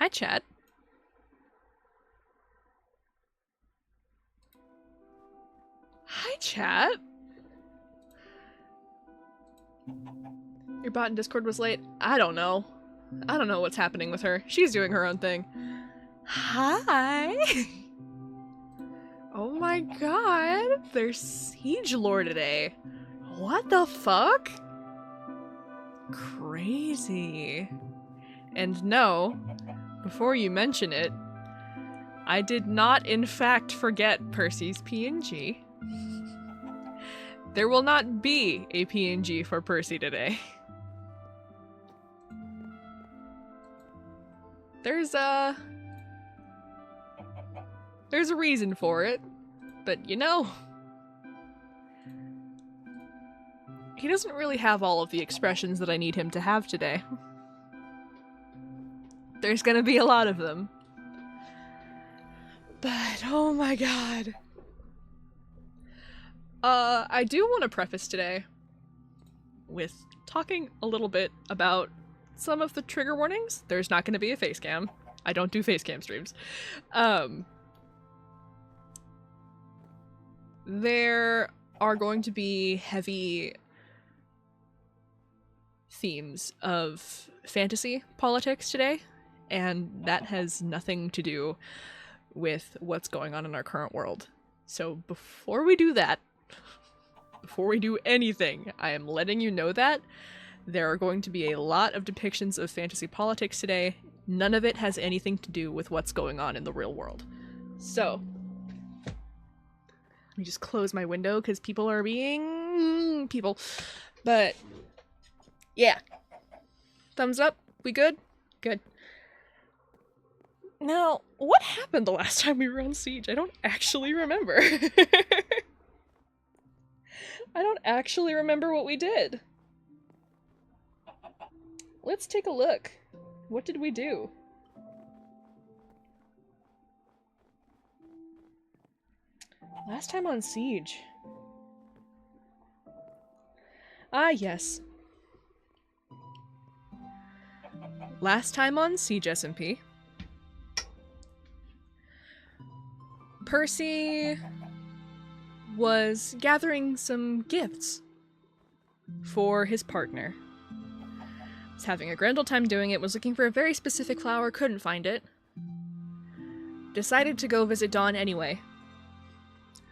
Hi, chat. Hi, chat. Your bot in Discord was late. I don't know. I don't know what's happening with her. She's doing her own thing. Hi. Oh my god. There's Siege Lore today. What the fuck? Crazy. And no, before you mention it, I did not in fact forget Percy's PNG. There will not be a PNG for Percy today. There's a reason for it, but you know, he doesn't really have all of the expressions that I need him to have today. There's gonna be a lot of them. But oh my god. I do want to preface today with talking a little bit about some of the trigger warnings. There's not going to be a face cam. I don't do face cam streams. There are going to be heavy themes of fantasy politics today, and that has nothing to do with what's going on in our current world. So before we do that, before we do anything, I am letting you know that there are going to be a lot of depictions of fantasy politics today. None of it has anything to do with what's going on in the real world. So, let me just close my window because people are being people. But, yeah. Thumbs up? We good? Good. Now, what happened the last time we were on Siege? I don't actually remember. I don't actually remember what we did. Let's take a look. What did we do? Last time on Siege. Ah, yes. Last time on Siege SMP. Percy was gathering some gifts for his partner. Was having a grand old time doing it, was looking for a very specific flower, couldn't find it. Decided to go visit Dawn anyway,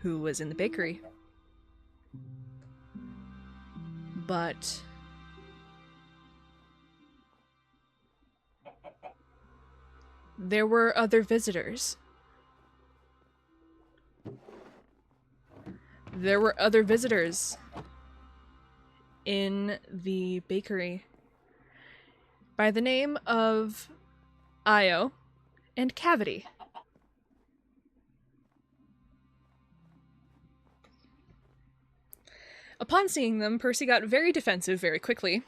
who was in the bakery. But there were other visitors. There were other visitors in the bakery by the name of Io and Cavity. Upon seeing them, Percy got very defensive very quickly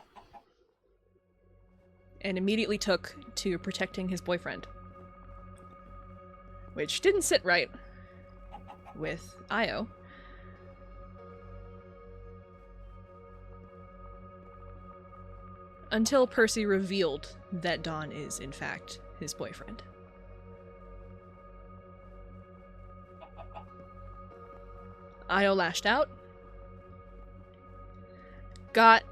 and immediately took to protecting his boyfriend, which didn't sit right with Io. Until Percy revealed that Dawn is, in fact, his boyfriend. Io lashed out, got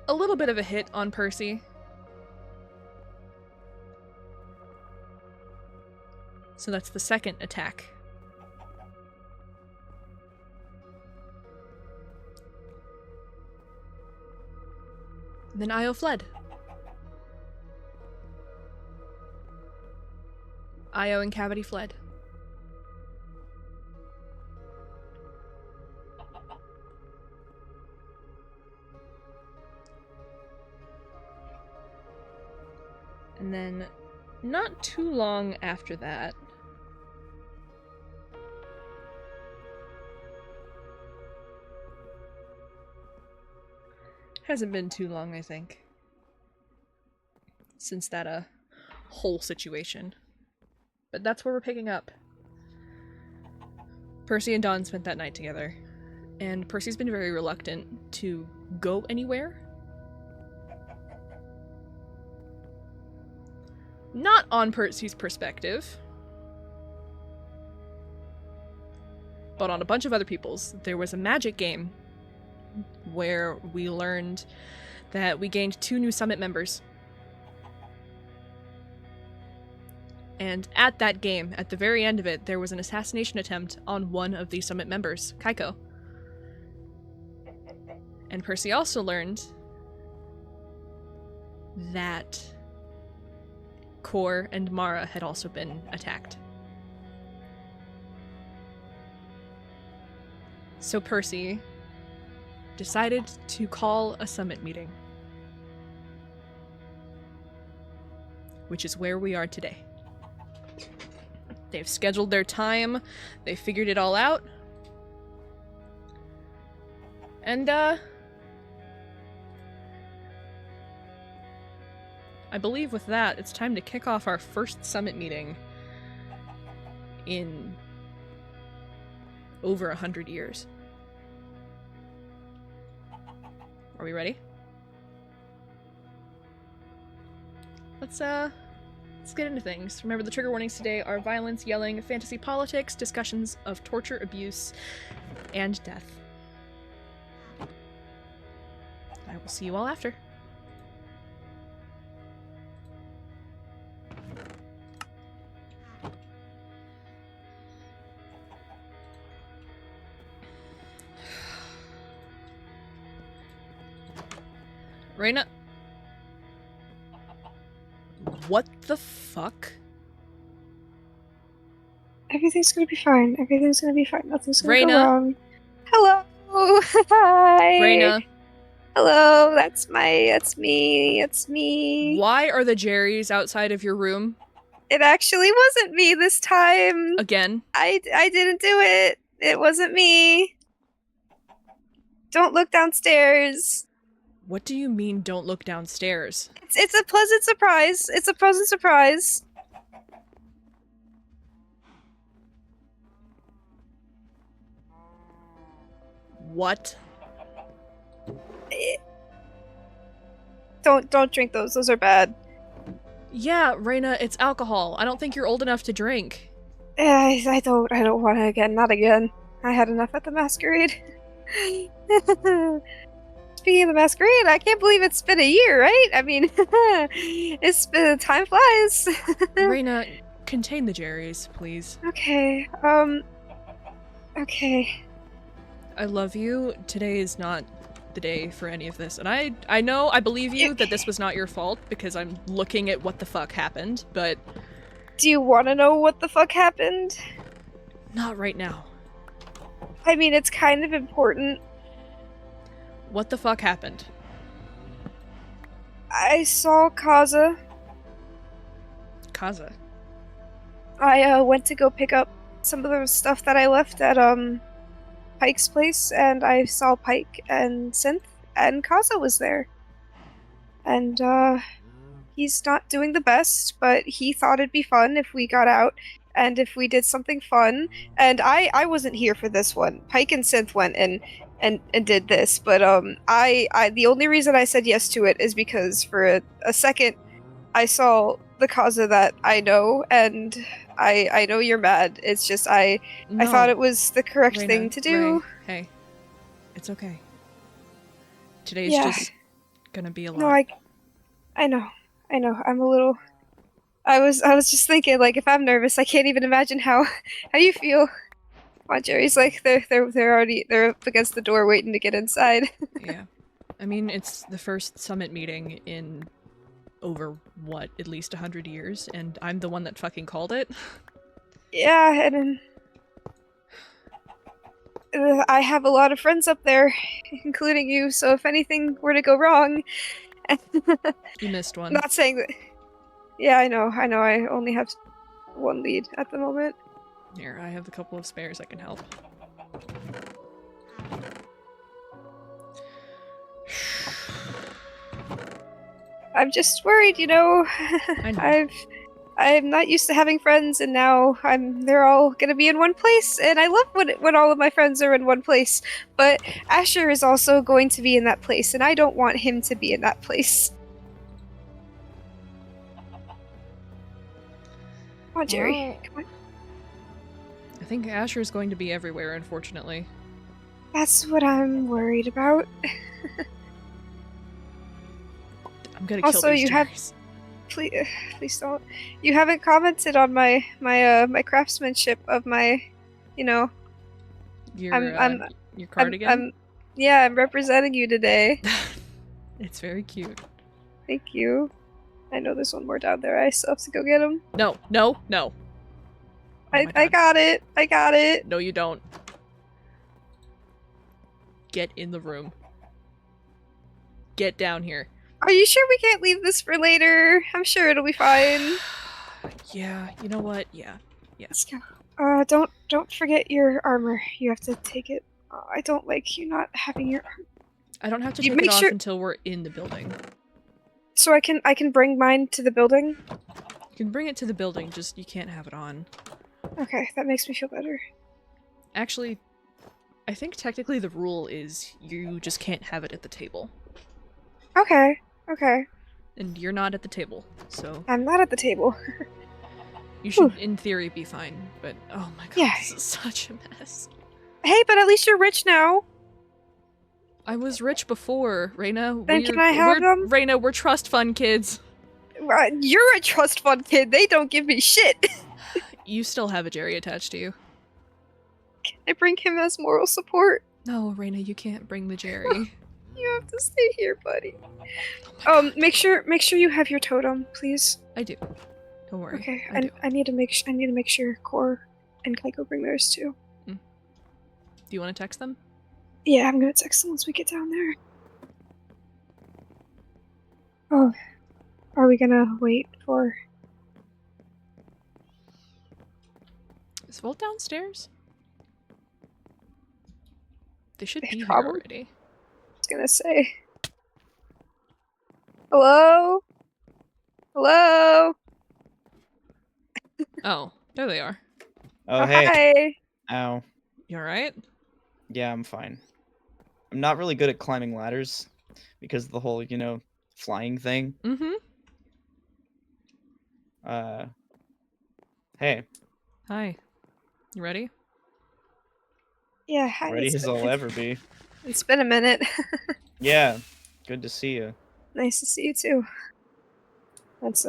a little bit of a hit on Percy. So that's the second attack. Then Io fled. Io and Cavity fled. And then, not too long after that, hasn't been too long, I think, since that whole situation. But that's where we're picking up. Percy and Dawn spent that night together, and Percy's been very reluctant to go anywhere. not on Percy's perspective, but on a bunch of other people's, there was a magic game where we learned that we gained 2 new summit members. And at that game, at the very end of it, there was an assassination attempt on one of the summit members, Kaiko. And Percy also learned that Kor and Mara had also been attacked. So Percy decided to call a summit meeting, which is where we are today. They've scheduled their time, they figured it all out, and I believe with that, it's time to kick off our first summit meeting in over 100 years. Are we ready? Let's get into things. Remember, the trigger warnings today are violence, yelling, fantasy politics, discussions of torture, abuse, and death. I will see you all after. Reina. What the fuck? Everything's gonna be fine. Everything's gonna be fine. Nothing's gonna Reina. go wrong. Hello. Hi. Reina. Hello. That's me. It's me. Why are the Jerrys outside of your room? It actually wasn't me this time. Again? I didn't do it. It wasn't me. Don't look downstairs. What do you mean, don't look downstairs? It's a pleasant surprise. It's a pleasant surprise. What? Don't drink those. Those are bad. Yeah, Reina, it's alcohol. I don't think you're old enough to drink. I don't want to again. Not again. I had enough at the masquerade. Speaking of the masquerade, I can't believe it's been a year, right? I mean, it's been, time flies. Reina, contain the Jerrys, please. Okay, okay. I love you. Today is not the day for any of this. And I know, I believe you that this was not your fault because I'm looking at what the fuck happened, but... Do you want to know what the fuck happened? Not right now. I mean, it's kind of important. What the fuck happened? I saw Kaza. Kaza? I went to go pick up some of the stuff that I left at Pike's place, and I saw Pike and Synth, and Kaza was there. And he's not doing the best, but he thought it'd be fun if we got out and if we did something fun. And I wasn't here for this one. Pike and Synth went and did this, but I the only reason I said yes to it is because for a second I saw the Kaza that I know, and I know you're mad. It's just I thought it was the correct Reina, thing to do. Ray, hey, it's okay. Today's just gonna be a lot. No, I know. I'm a little. I was just thinking, like, if I'm nervous, I can't even imagine how you feel. On Jerry's like they're up against the door waiting to get inside. Yeah. I mean, it's the first summit meeting in over what, at least 100 years, and I'm the one that fucking called it. Yeah, and I have a lot of friends up there, including you, so if anything were to go wrong... You missed one. Not saying that... Yeah, I know, I only have one lead at the moment. Here, I have a couple of spares I can help. I'm just worried, you know. I know. I'm not used to having friends, and now they're all gonna be in one place, and I love when all of my friends are in one place, but Asher is also going to be in that place, and I don't want him to be in that place. on, Jerry. Well, Come on. I think Asher's going to be everywhere, unfortunately. That's what I'm worried about. I'm gonna Also, kill these you have- Jerrys. Please don't. You haven't commented on my craftsmanship of my, you know. Your cardigan? I'm representing you today. It's very cute. Thank you. I know there's one more down there. I still have to go get him. No, no, no. Oh my I God. got it. I got it. No, you don't. Get in the room. Get down here. Are you sure we can't leave this for later? I'm sure it'll be fine. Yeah, you know what? Yeah. Let's go. Don't forget your armor. You have to take it. I don't like you not having your. I don't have to You take it make off sure- until we're in the building. So I can bring mine to the building. You can bring it to the building, just you can't have it on. Okay, that makes me feel better. Actually, I think technically the rule is you just can't have it at the table. Okay. Okay. And you're not at the table, so I'm not at the table. you should, in theory, be fine. But, oh my god, Yeah. this is such a mess. Hey, but at least you're rich now. I was rich before, Reina. Then can I have them? Reina, we're trust fund kids. You're a trust fund kid. They don't give me shit. You still have a Jerry attached to you. Can I bring him as moral support? No, Reina, you can't bring the Jerry. You have to stay here, buddy. Oh my god. Make sure you have your totem, please. I do. Don't worry. Okay, I do. I need to make sure Core and Kaiko bring theirs too. Do you want to text them? Yeah, I'm gonna text them once we get down there. Oh, are we gonna wait for? Is Volt downstairs? They should be here Probably. already. I was gonna say. Hello? Hello? Oh, there they are. Oh, hey. Hi. Ow. You alright? Yeah, I'm fine. I'm not really good at climbing ladders because of the whole, flying thing. Mm-hmm. Hey, Hi. You ready? Yeah, hi. ready as I'll ever be. It's been a minute. Yeah, good to see you. Nice to see you too. Let's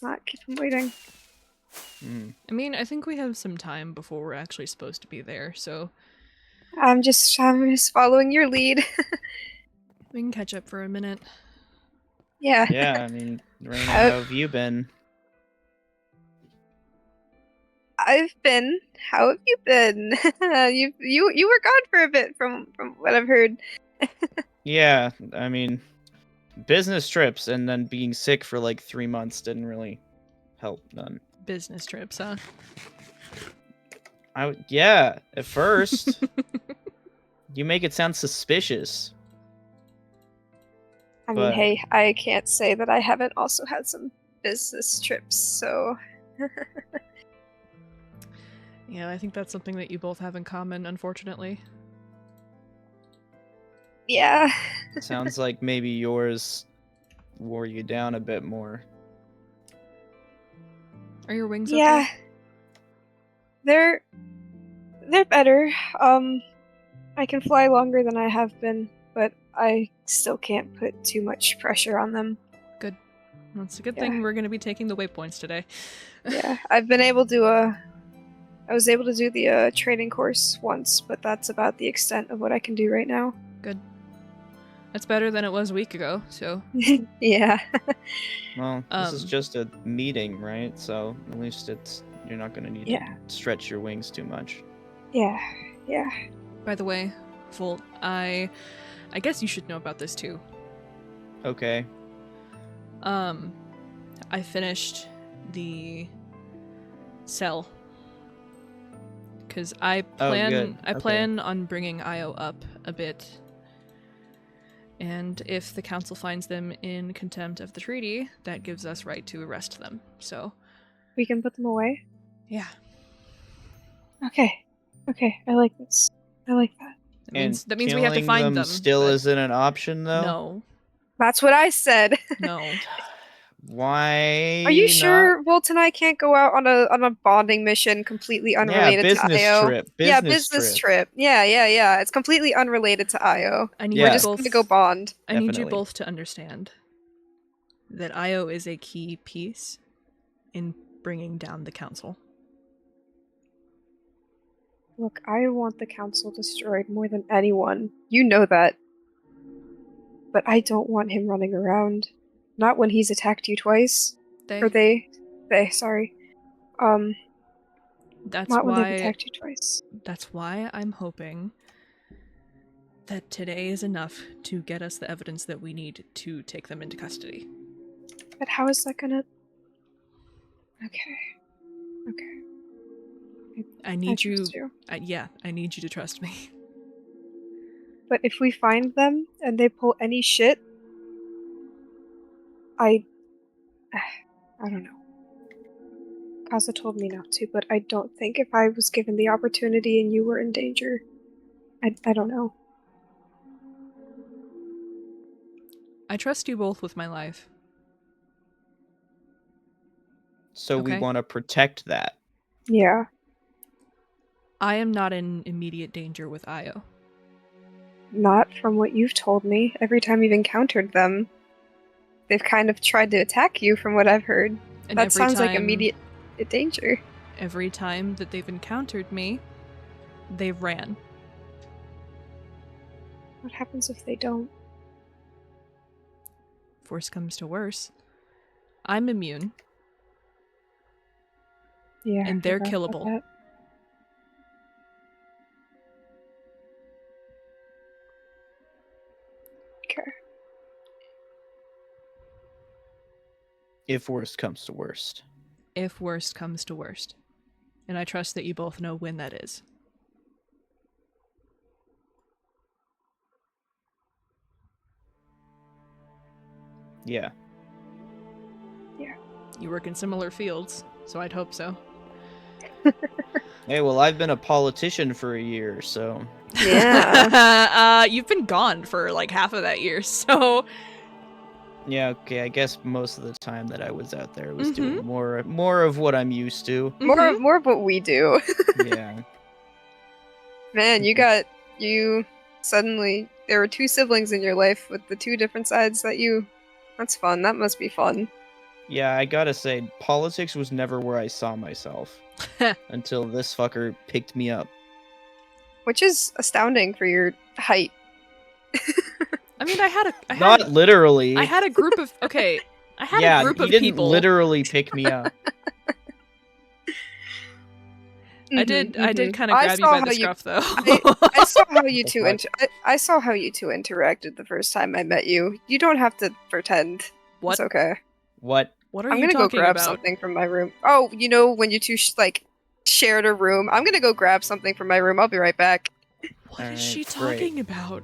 not keep him waiting. Mm. I mean, I think we have some time before we're actually supposed to be there, so I'm just following your lead. we can catch up for a minute. Yeah. Yeah, I mean, Raina, how have you been? I've been. How have you been? you were gone for a bit from what I've heard. Yeah, I mean, business trips and then being sick for like 3 months didn't really help none. Business trips, huh? Yeah, at first. You make it sound suspicious. I mean, But- hey, I can't say that I haven't also had some business trips, so. Yeah, I think that's something that you both have in common, unfortunately. Yeah. Sounds like maybe yours wore you down a bit more. Are your wings Yeah. okay? They're better. I can fly longer than I have been, but I still can't put too much pressure on them. Good. Well, it's a good Yeah. thing we're going to be taking the waypoints today. Yeah, I've been able to I was able to do the training course once, but that's about the extent of what I can do right now. Good. That's better than it was a week ago, so... Yeah. Well, this is Um, just a meeting, right? So at least you're not gonna need Yeah. to stretch your wings too much. Yeah. By the way, Volt, I guess you should know about this too. Okay. I finished the cell. Because I good. plan on bringing Io up a bit. And if the council finds them in contempt of the treaty, that gives us right to arrest them. So, We can put them away. yeah. Okay. I like this. I like that. That means we have to killing find them. still but isn't an option, though. No. That's what I said. No. Why Are you not? sure Volt and I can't go out on a bonding mission completely unrelated business to IO? trip. Yeah, Business business trip. trip. Yeah. It's completely unrelated to IO. I need We're you Yeah. just both gonna go bond. I need you Definitely. both to understand that Io is a key piece in bringing down the council. Look, I want the council destroyed more than anyone. You know that. But I don't want him running around. Not when he's attacked you twice. Or they, sorry. That's Not when they've why attacked you twice. that's why I'm hoping that today is enough to get us the evidence that we need to take them into custody. But how is that gonna... Okay. I need you, trust you. I need you to trust me. But if we find them and they pull any shit, I don't know. Kaza told me not to, but I don't think if I was given the opportunity and you were in danger, I don't know. I trust you both with my life. So we Okay. want to protect that. Yeah. I am not in immediate danger with Io. Not from what you've told me. Every time you've encountered them, they've kind of tried to attack you from what I've heard. And That every sounds like time- immediate danger. Every time that they've encountered me, they ran. What happens if they don't? If worse comes to worse, I'm immune, Yeah. and they're I forgot about killable. that. Okay. If worst comes to worst. If worst comes to worst. And I trust that you both know when that is. Yeah. You work in similar fields, so I'd hope so. Hey, well, I've been a politician for a year, so Yeah. You've been gone for like half of that year, so yeah, okay. I guess most of the time that I was out there was Mhm. doing more of what I'm used to. More of what we do. Yeah. Man, you suddenly there were two siblings in your life with the two different sides that you. That's fun. That must be fun. Yeah, I gotta say, politics was never where I saw myself until this fucker picked me up. Which is astounding for your height. I mean, I had Not literally. I had a group of okay. I had yeah, a group he of didn't people. literally pick me up. I did kind of I grab you saw by how the you- scruff though. I saw how you The two fuck? I saw how you two interacted the first time I met you. You don't have to pretend. What? It's okay. What? What are I'm you gonna go talking grab about? something from my room. Oh, you know when you two shared a room. I'm gonna go grab something from my room. I'll be right back. What is Alright, she great. talking about?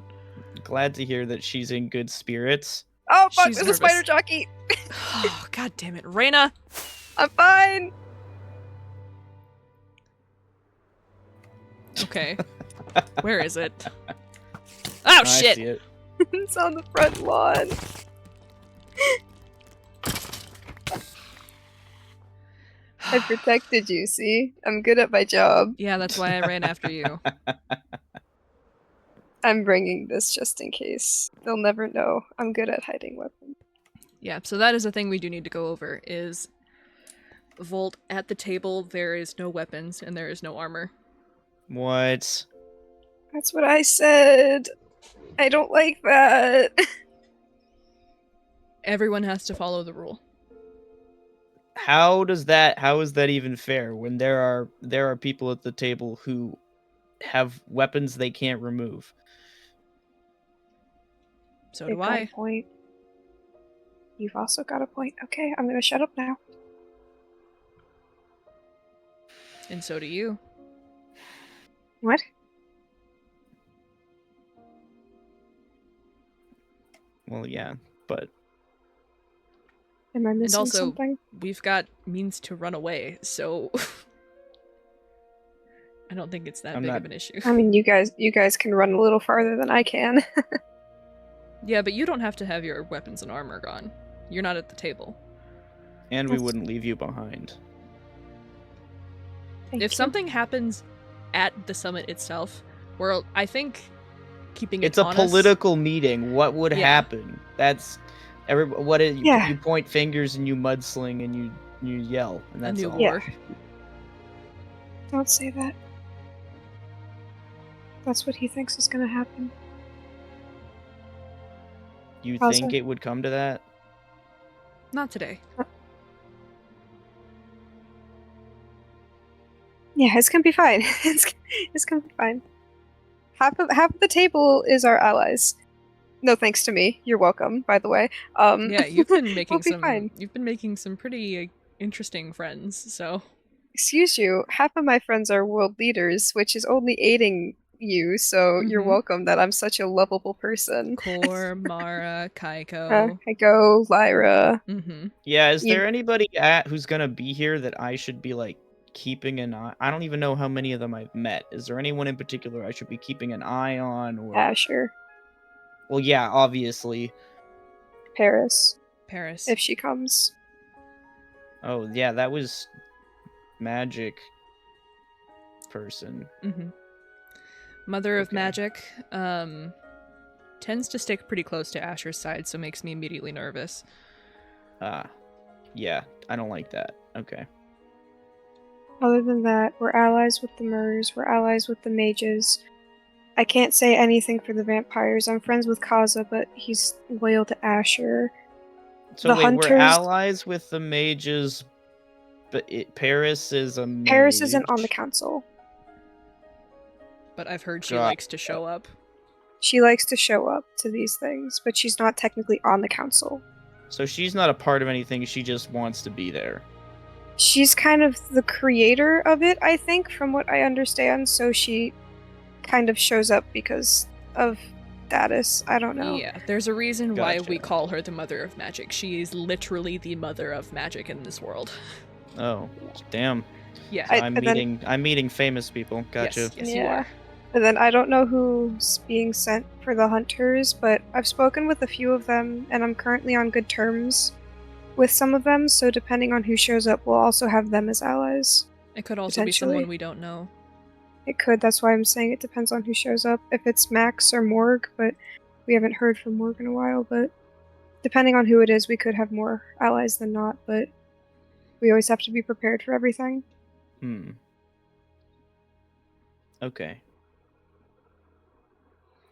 Glad to hear that she's in good spirits. Oh fuck! She's There's nervous. a spider jockey. Oh, God damn it, Raina! I'm fine. Okay, where is it? Oh I shit! see it. It's on the front lawn. I protected you. See, I'm good at my job. Yeah, that's why I ran after you. I'm bringing this just in case. They'll never know. I'm good at hiding weapons. Yeah, so that is a thing we do need to go over, is Volt, at the table there is no weapons and there is no armor. What? That's what I said. I don't like that. Everyone has to follow the rule. How is that even fair when there are people at the table who have weapons they can't remove? So They've do got I. a point. You've also got a point. Okay, I'm gonna shut up now. And so do you. What? Well, yeah, but Am I missing also- something? We've got means to run away, so I don't think it's that I'm big not- of an issue. I mean, you guys can run a little farther than I can. Yeah, but you don't have to have your weapons and armor gone. You're not at the table. And we That's- wouldn't leave you behind. Thank If you. something happens at the summit itself, where I think keeping it It's a on us- political meeting. What would Yeah. happen? That's Yeah. you point fingers and you mudsling and you yell, and a that's new all. Yeah. war. Don't say that. That's what he thinks is gonna happen. You How's think it? it would come to that? Not today. Yeah, it's gonna be fine. It's gonna be fine. Half of the table is our allies. No thanks to me. You're welcome, by the way. Yeah, you've been making we'll be some. fine. You've been making some pretty interesting friends. So Excuse you, half of my friends are world leaders, which is only aiding you, so you're Mhm. welcome that I'm such a lovable person. Kor, Mara, Kaiko. I go, Lyra. Mm-hmm. Yeah, is You- there anybody who's gonna be here that I should be like keeping an eye? I don't even know how many of them I've met. Is there anyone in particular I should be keeping an eye on? Or Asher, well, yeah, obviously. Paris, Paris. if she comes. Oh yeah, that was magic person. Mm-hmm. Mother of Okay. Magic tends to stick pretty close to Asher's side, so makes me immediately nervous. Yeah, I don't like that. Okay. Other than that, we're allies with the Murs, we're allies with the mages. I can't say anything for the vampires. I'm friends with Kaza, but he's loyal to Asher. So The wait, we're hunters- allies with the mages, but Paris is a mage. Paris isn't on the council. But I've heard she Got- likes to show up. She likes to show up to these things, but she's not technically on the council. So she's not a part of anything, she just wants to be there. She's kind of the creator of it, I think, from what I understand, so she kind of shows up because of status. I don't know. Yeah, there's a reason why we Gotcha. call her the Mother of Magic. She is literally the mother of magic in this world. Oh, damn. Yeah. So I- and then- I'm meeting famous people. Gotcha. Yes, you Yeah. are. And then I don't know who's being sent for the hunters, but I've spoken with a few of them, and I'm currently on good terms with some of them, so depending on who shows up, we'll also have them as allies. It could also be Potentially. someone we don't know. It could, that's why I'm saying it depends on who shows up. If it's Max or Morg, but we haven't heard from Morg in a while, but depending on who it is, we could have more allies than not, but we always have to be prepared for everything. Okay.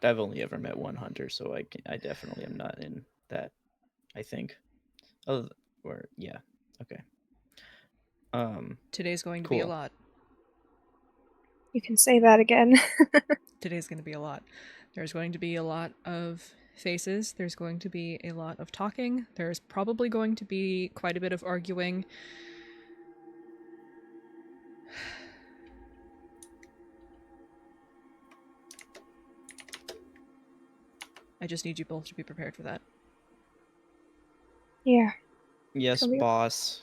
I've only ever met one hunter, so I definitely am not in that, I think. Oh, or yeah. Okay. Today's going to be a Cool. lot. You can say that again. Today's going to be a lot. There's going to be a lot of faces. There's going to be a lot of talking. There's probably going to be quite a bit of arguing. I just need you both to be prepared for that. Yeah. Yes, Can we- boss.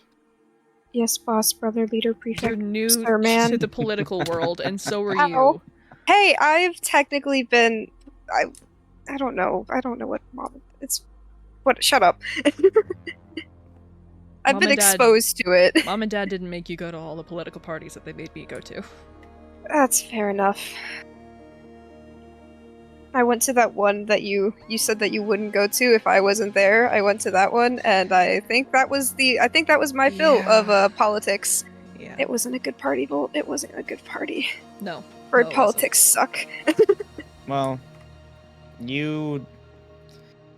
Yes, boss, brother, leader, You're prefect. new Sir, man. to the political world, and so are Ow. you. Hey, I've technically been. I don't know. I don't know what mom. It's. What? Shut up. I've Mom been and Dad- exposed to it. Mom and Dad didn't make you go to all the political parties that they made me go to. That's fair enough. I went to that one that you said that you wouldn't go to if I wasn't there. I went to that one, and I think that was my fill of Yeah. Politics. Yeah. It wasn't a good party, Bolt. It wasn't a good party. No. Bird No, it politics suck. Well, you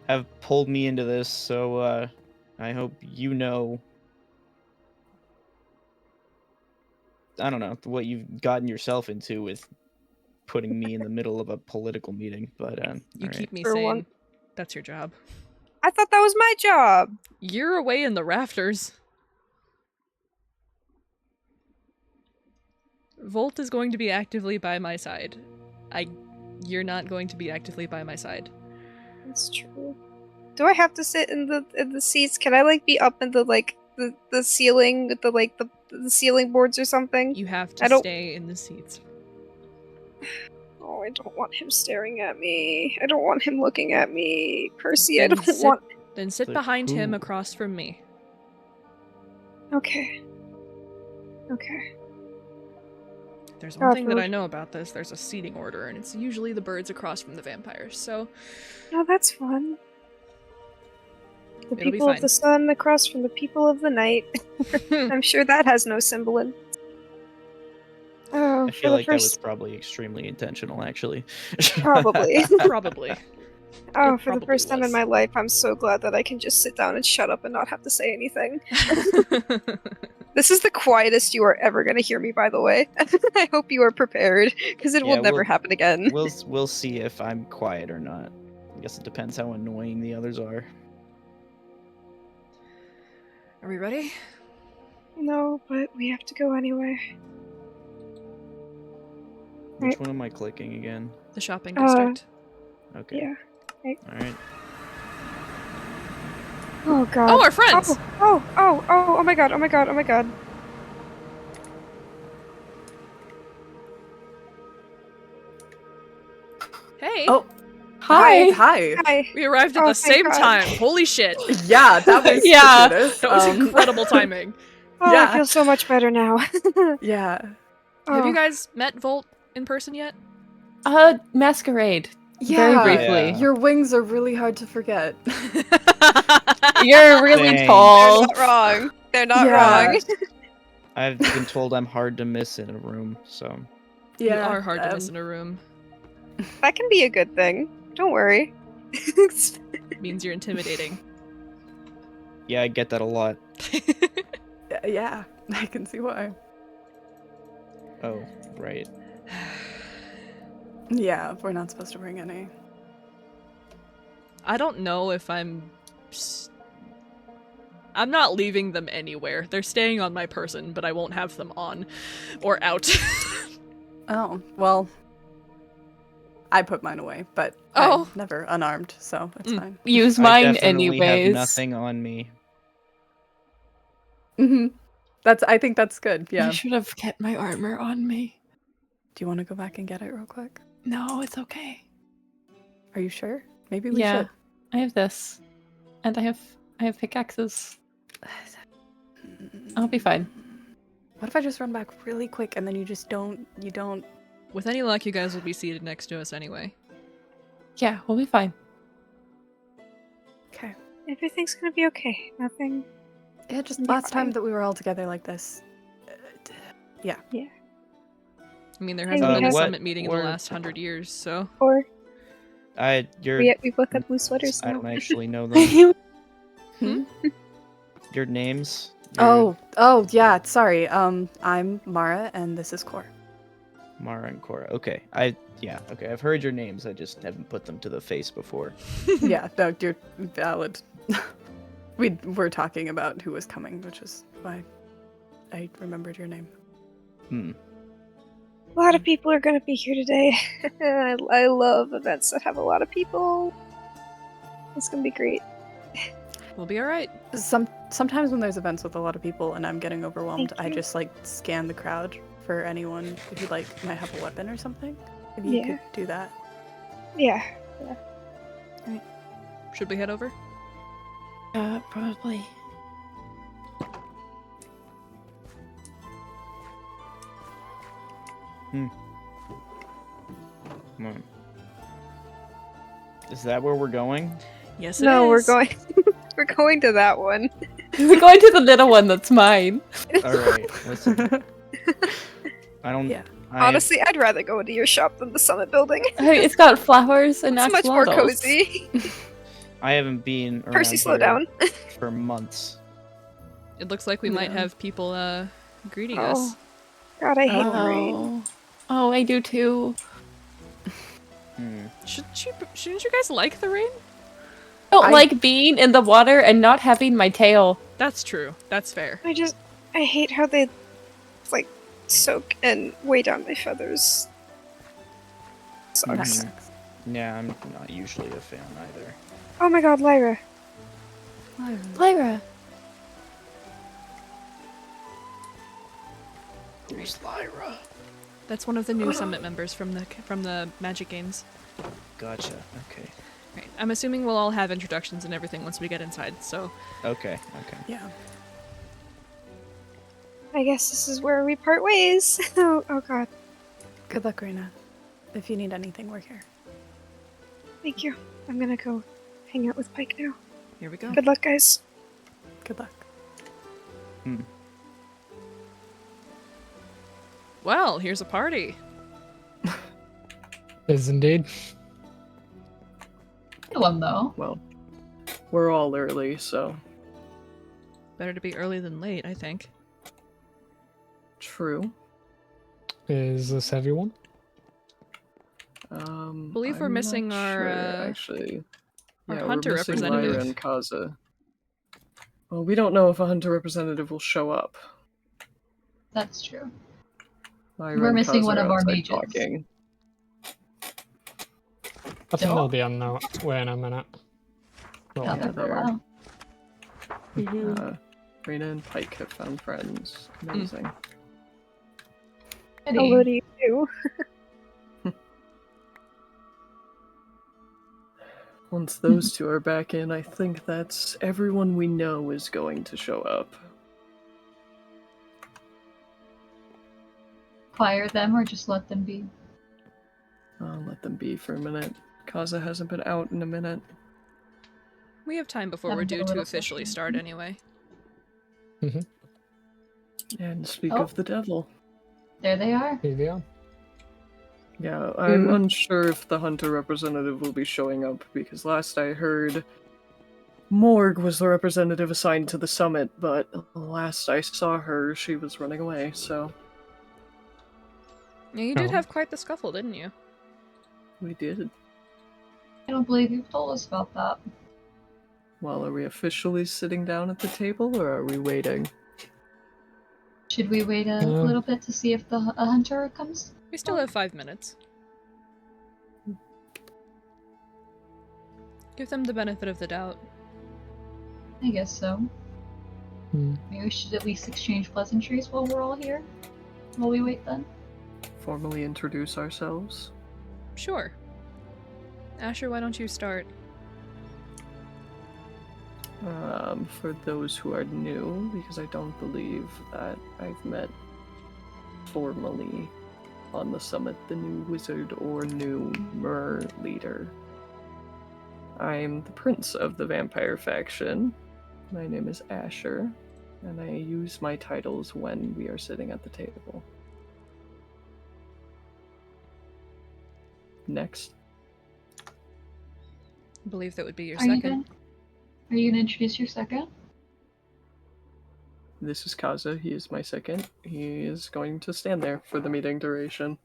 have pulled me into this, so I hope you know. I don't know what you've gotten yourself into with putting me in the middle of a political meeting, but You alright. keep me For sane. one- That's your job. I thought that was my job. You're away in the rafters. Volt is going to be actively by my side. You're not going to be actively by my side. That's true. Do I have to sit in the seats? Can I be up in the ceiling with the ceiling boards or something? You have I to don't- stay in the seats. Oh, I don't want him staring at me. I don't want him looking at me. Percy, I Then don't sit- want. Then sit Like behind him who? across from me. Okay. Okay. There's one God, thing that I food. know about this. There's a seating order, and it's usually the birds across from the vampires, so Oh, that's fun. The it'll be people of fine. the sun across from the people of the night. I'm sure that has no symbol. Oh, I for feel the like that was first... probably extremely intentional, actually. Probably. Probably. Oh, It for the probably first time in was. my life, I'm so glad that I can just sit down and shut up and not have to say anything. This is the quietest you are ever going to hear me, by the way. I hope you are prepared, because it will Yeah, never happen again. we'll see if I'm quiet or not. I guess it depends how annoying the others are. Are we ready? No, but we have to go anyway. Which Right. one am I clicking again? The shopping district. Okay. Yeah. Right. All right. Oh god. Oh, our friends! Oh my god, oh my god, oh my god. Hey! Oh, Hi. hi. Hi. We arrived at Oh, the thank same God. time! Holy shit! Yeah, that was Yeah. fortuitous. That was incredible timing. Oh, Yeah. I feel so much better now. Yeah. Have you Oh, guys met Volt in person yet? Masquerade. Yeah. Very briefly. Yeah. Your wings are really hard to forget. You're really Thanks. they're tall. not wrong. They're not Yeah. wrong. I've been told I'm hard to miss in a room, so You Yeah. are hard to miss in a room. That can be a good thing. Don't worry. Means you're intimidating. yeah, I get that a lot. Yeah, I can see why. Oh, right. Yeah, we're not supposed to bring any. I don't know if I'm not leaving them anywhere. They're staying on my person, but I won't have them on or out. Oh, well. I put mine away, but Oh. I'm never unarmed, so it's Mm. fine. Use I mine definitely have anyways. nothing on me. Mm-hmm. I think that's good, yeah. I should have kept my armor on me. Do you want to go back and get it real quick? No, it's okay. Are you sure? Maybe we Yeah, should. I have this, and I have pickaxes. I'll be fine. What if I just run back really quick and then you don't... With any luck, you guys will be seated next to us anyway. Yeah, we'll be fine. Okay. Everything's gonna be okay. Nothing. Yeah, just You're last time fine. that we were all together like this. Yeah. I mean, there Hey, hasn't we been a have- summit meeting in the Where- last 100 years, so. Or we both have blue sweaters I now. don't actually know them. Hmm? Your names? Oh, yeah, sorry. I'm Mara and this is Core. Mara and Cora. Okay. Okay. I've heard your names. I just haven't put them to the face before. Yeah, no, you're valid. We were talking about who was coming, which is why I remembered your name. Hmm. A lot of people are gonna be here today. I love events that have a lot of people. It's gonna be great. We'll be alright. Sometimes when there's events with a lot of people and I'm getting overwhelmed, Thank I you. just scan the crowd for anyone who might have a weapon or something. If you Yeah. could do that. Yeah. Should we head over? Probably. Come on. Is that where we're going? Yes, it No, we're is. going. We're going to that one. We're going to the little one that's mine. All right. Listen. I don't. Yeah. Honestly, I'd rather go into your shop than the Summit building. Hey, it's got flowers and It's much more axolotls. cozy. I haven't been around Percy, slow here down. for months. It looks like we might Yeah. have people greeting Oh. us. God, I hate the rain. Oh, I do too. Hmm. Shouldn't you guys like the rain? I don't I- like being in the water and not having my tail. That's true. That's fair. I hate how they, soak and weigh down my feathers. Sucks. Mhm. Yeah, I'm not usually a fan either. Oh my God, Lyra. Lyra. Who's Lyra? That's one of the new summit members from the Magic Games. Gotcha. Okay. Right. I'm assuming we'll all have introductions and everything once we get inside. So Okay. Okay. Yeah. I guess this is where we part ways. Oh god. Good luck, Reina. If you need anything, we're here. Thank you. I'm gonna go hang out with Pike now. Here we go. Good luck, guys. Good luck. Well, here's a party. Is indeed. Good one though. Well, we're all early, so Better to be early than late, I think. true. Is this everyone? Believe we're I'm missing not our, sure, actually. our Yeah, hunter we're missing representative. Lyra and Kaza. Well, we don't know if a hunter representative will show up. That's true. Lyra We're and missing Kaza one are of our outside mages. talking. I think they'll be on the way in a minute. Well, Out there for a there. while. Reina and Pike have found friends. Amazing. Goody. Hello to you too. Once those two are back in, I think that's everyone we know is going to show up. Fire them or just let them be. I'll let them be for a minute. Kaza hasn't been out in a minute. We have time before we're Haven't been due a to little officially frustrating. start anyway. And speak Oh. of the devil. There they are. here they are. Yeah, I'm unsure if the hunter representative will be showing up, because last I heard, Morg was the representative assigned to the summit, but last I saw her, she was running away, so Yeah, you did Oh. have quite the scuffle, didn't you? we did. I don't believe you've told us about that. Well, are we officially sitting down at the table, or are we waiting? Should we wait a little bit to see if a hunter comes? We still have 5 minutes. Give them the benefit of the doubt. I guess so. Hmm. Maybe we should at least exchange pleasantries while we're all here. While we wait then. Formally introduce ourselves? Sure. Asher, why don't you start? For those who are new, because I don't believe that I've met formally on the summit the new wizard or new mer leader. I'm the prince of the vampire faction. My name is Asher, and I use my titles when we are sitting at the table. Next. I believe that would be your Are you second. Are you gonna introduce your second? This is Kaza. He is my second. He is going to stand there for the meeting duration.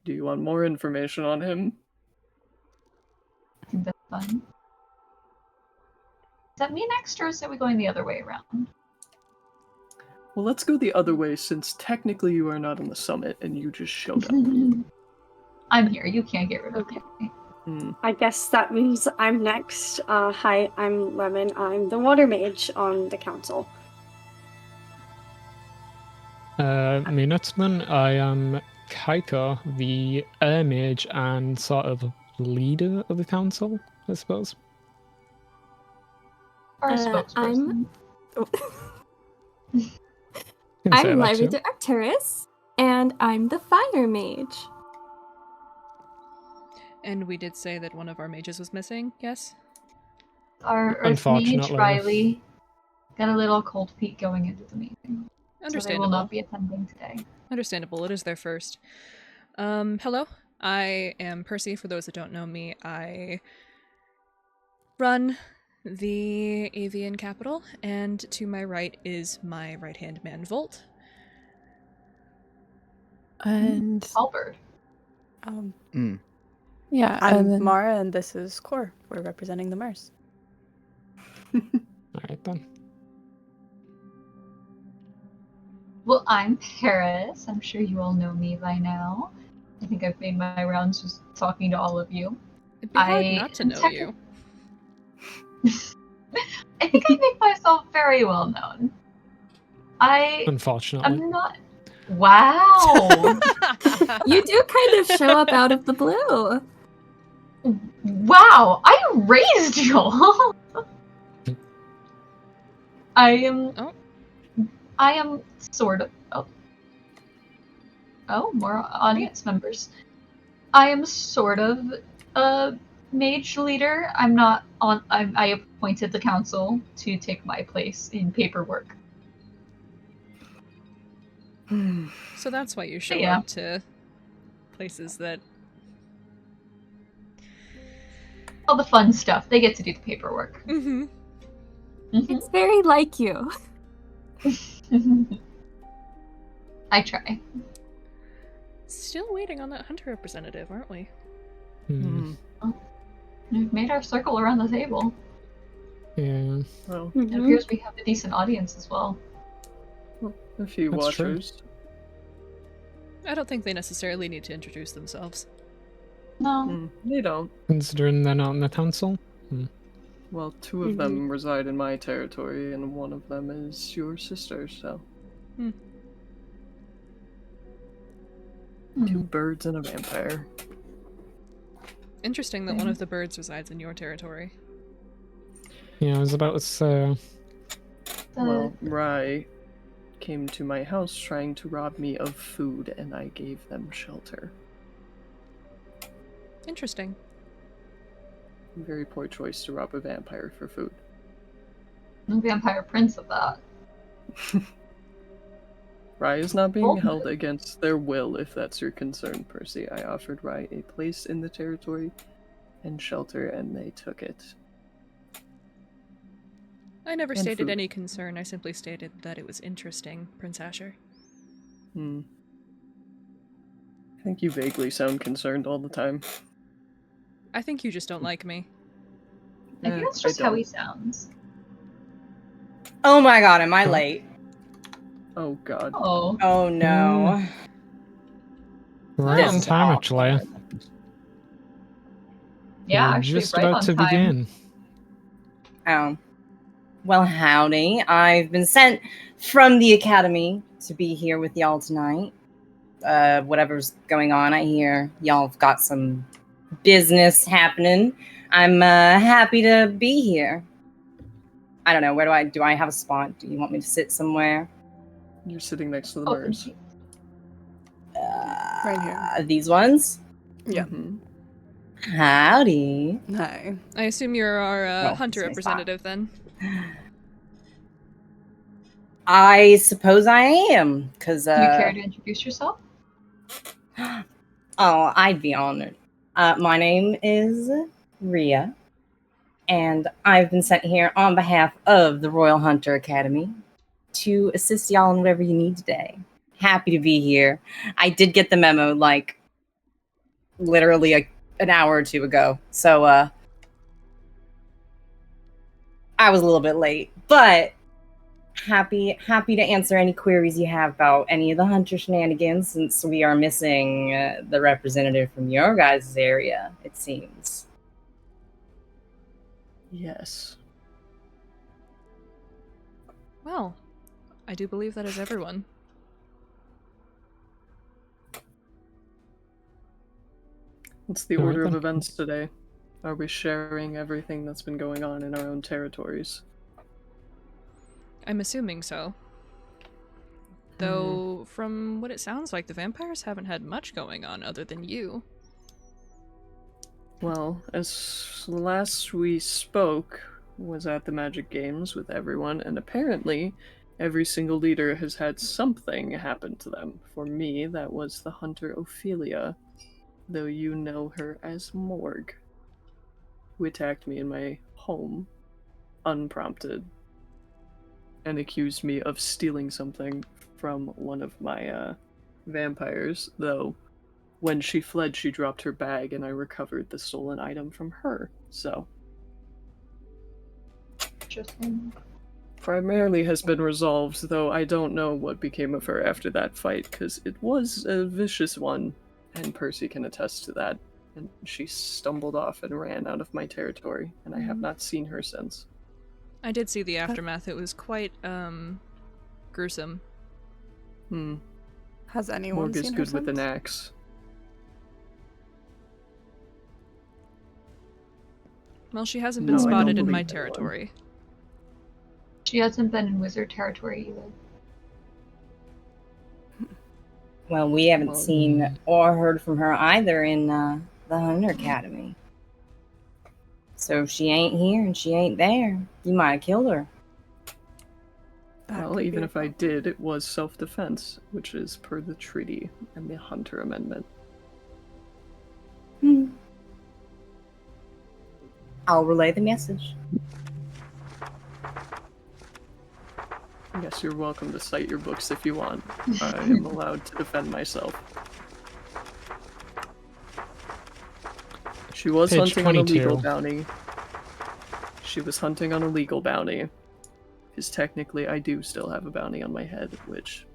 Do you want more information on him? I think that's fun. Is that me next, or is it we going the other way around? Well, let's go the other way, since technically you are not on the summit and you just showed up. I'm here. You can't get rid of Okay. me. I guess that means I'm next. Hi, I'm Lemon. I'm the water mage on the council. Me Nutsman, I am Kaiko, the air mage and sort of leader of the council, I suppose. Or a I'm- spokesperson. You can say I'm that too. Lyra the Arcturus, and I'm the fire mage. And we did say that one of our mages was missing, yes? Our Earth mage, Unfortunately. Riley, got a little cold feet going into the meeting. So they Understandable. will not be attending today. Understandable. It is their first. Hello. I am Percy. For those that don't know me, I run the Avian capital, and to my right is my right-hand man, Volt. And Halberd. yeah, I'm and then Mara, and this is Core. We're representing the Mers. Alright then. Well, I'm Paris. I'm sure you all know me by now. I think I've made my rounds just talking to all of you. It'd be hard I not to am know you. I think I make myself very well known. Unfortunately. I'm not. Wow! You do kind of show up out of the blue. Wow! I raised you all! I am. Oh. I am sort of. Oh, more audience members. I am sort of a mage leader. I'm not on. I appointed the council to take my place in paperwork. So that's why you show Yeah. up to places that. All the fun stuff. They get to do the paperwork. Mm-hmm. It's very like you. I try. Still waiting on that hunter representative, aren't we? Hmm. We've made our circle around the table. Yeah. Well, It appears we have a decent audience as well. a few That's true. watchers. I don't think they necessarily need to introduce themselves. No. They don't. Considering they're not in the council. Well, two of them reside in my territory, and one of them is your sister, so. Two birds and a vampire. Interesting that one of the birds resides in your territory. Yeah, I was about to say. Well, Rai came to my house trying to rob me of food, and I gave them shelter. Interesting. Very poor choice to rob a vampire for food. The vampire prince of that. Rai is not being Oh. held against their will, if that's your concern, Percy. I offered Rai a place in the territory and shelter, and they took it. I never And stated food. any concern, I simply stated that it was interesting, Prince Asher. I think you vaguely sound concerned all the time. I think you just don't like me. I think that's just how he sounds. Oh my god, am I late? Oh god. Oh. Oh no. Right This on is time, awful. actually. Yeah, We're actually, just right about on to time. begin. Oh. Well, howdy. I've been sent from the academy to be here with y'all tonight. Whatever's going on, I hear y'all have got some business happening. I'm happy to be here. I don't know, where do I have a spot? Do you want me to sit somewhere? You're sitting next to the Oh, Murs. Right here. These ones? Yeah. Howdy. Hi. I assume you're our Oh, hunter it's my spot. representative then. I suppose I am, because Do you care to introduce yourself? Oh, I'd be honored. My name is Ria, and I've been sent here on behalf of the Royal Hunter Academy to assist y'all in whatever you need today. Happy to be here. I did get the memo, like, literally an hour or two ago, so, I was a little bit late, but happy to answer any queries you have about any of the hunter shenanigans, since we are missing the representative from your guys' area, it seems. Yes. Well, I do believe that is everyone. What's the Alright, order of then. events today? Are we sharing everything that's been going on in our own territories? I'm assuming so. Though, from what it sounds like, the vampires haven't had much going on other than you. Well, as last we spoke was at the Magic Games with everyone, and apparently every single leader has had something happen to them. For me, that was the hunter Ophelia, though you know her as Morg, who attacked me in my home, unprompted, and accused me of stealing something from one of my vampires, though when she fled, she dropped her bag, and I recovered the stolen item from her. So, Interesting. primarily has been resolved, though I don't know what became of her after that fight, because it was a vicious one, and Percy can attest to that. And she stumbled off and ran out of my territory, and I have not seen her since. I did see the aftermath. It was quite, gruesome. Has anyone Morg is seen her good with an since? axe. Well, she hasn't been No, I don't spotted in believe my anyone. territory. She hasn't been in wizard territory either. Well, we haven't seen or heard from her either in the Hunter Academy. So if she ain't here and she ain't there, you might have killed her. Well, even if I did, it was self-defense, which is per the treaty and the Hunter Amendment. I'll relay the message. Yes, you're welcome to cite your books if you want. I am allowed to defend myself. She was Page hunting on a 22. legal bounty. She was hunting on a legal bounty. Because technically I do still have a bounty on my head, which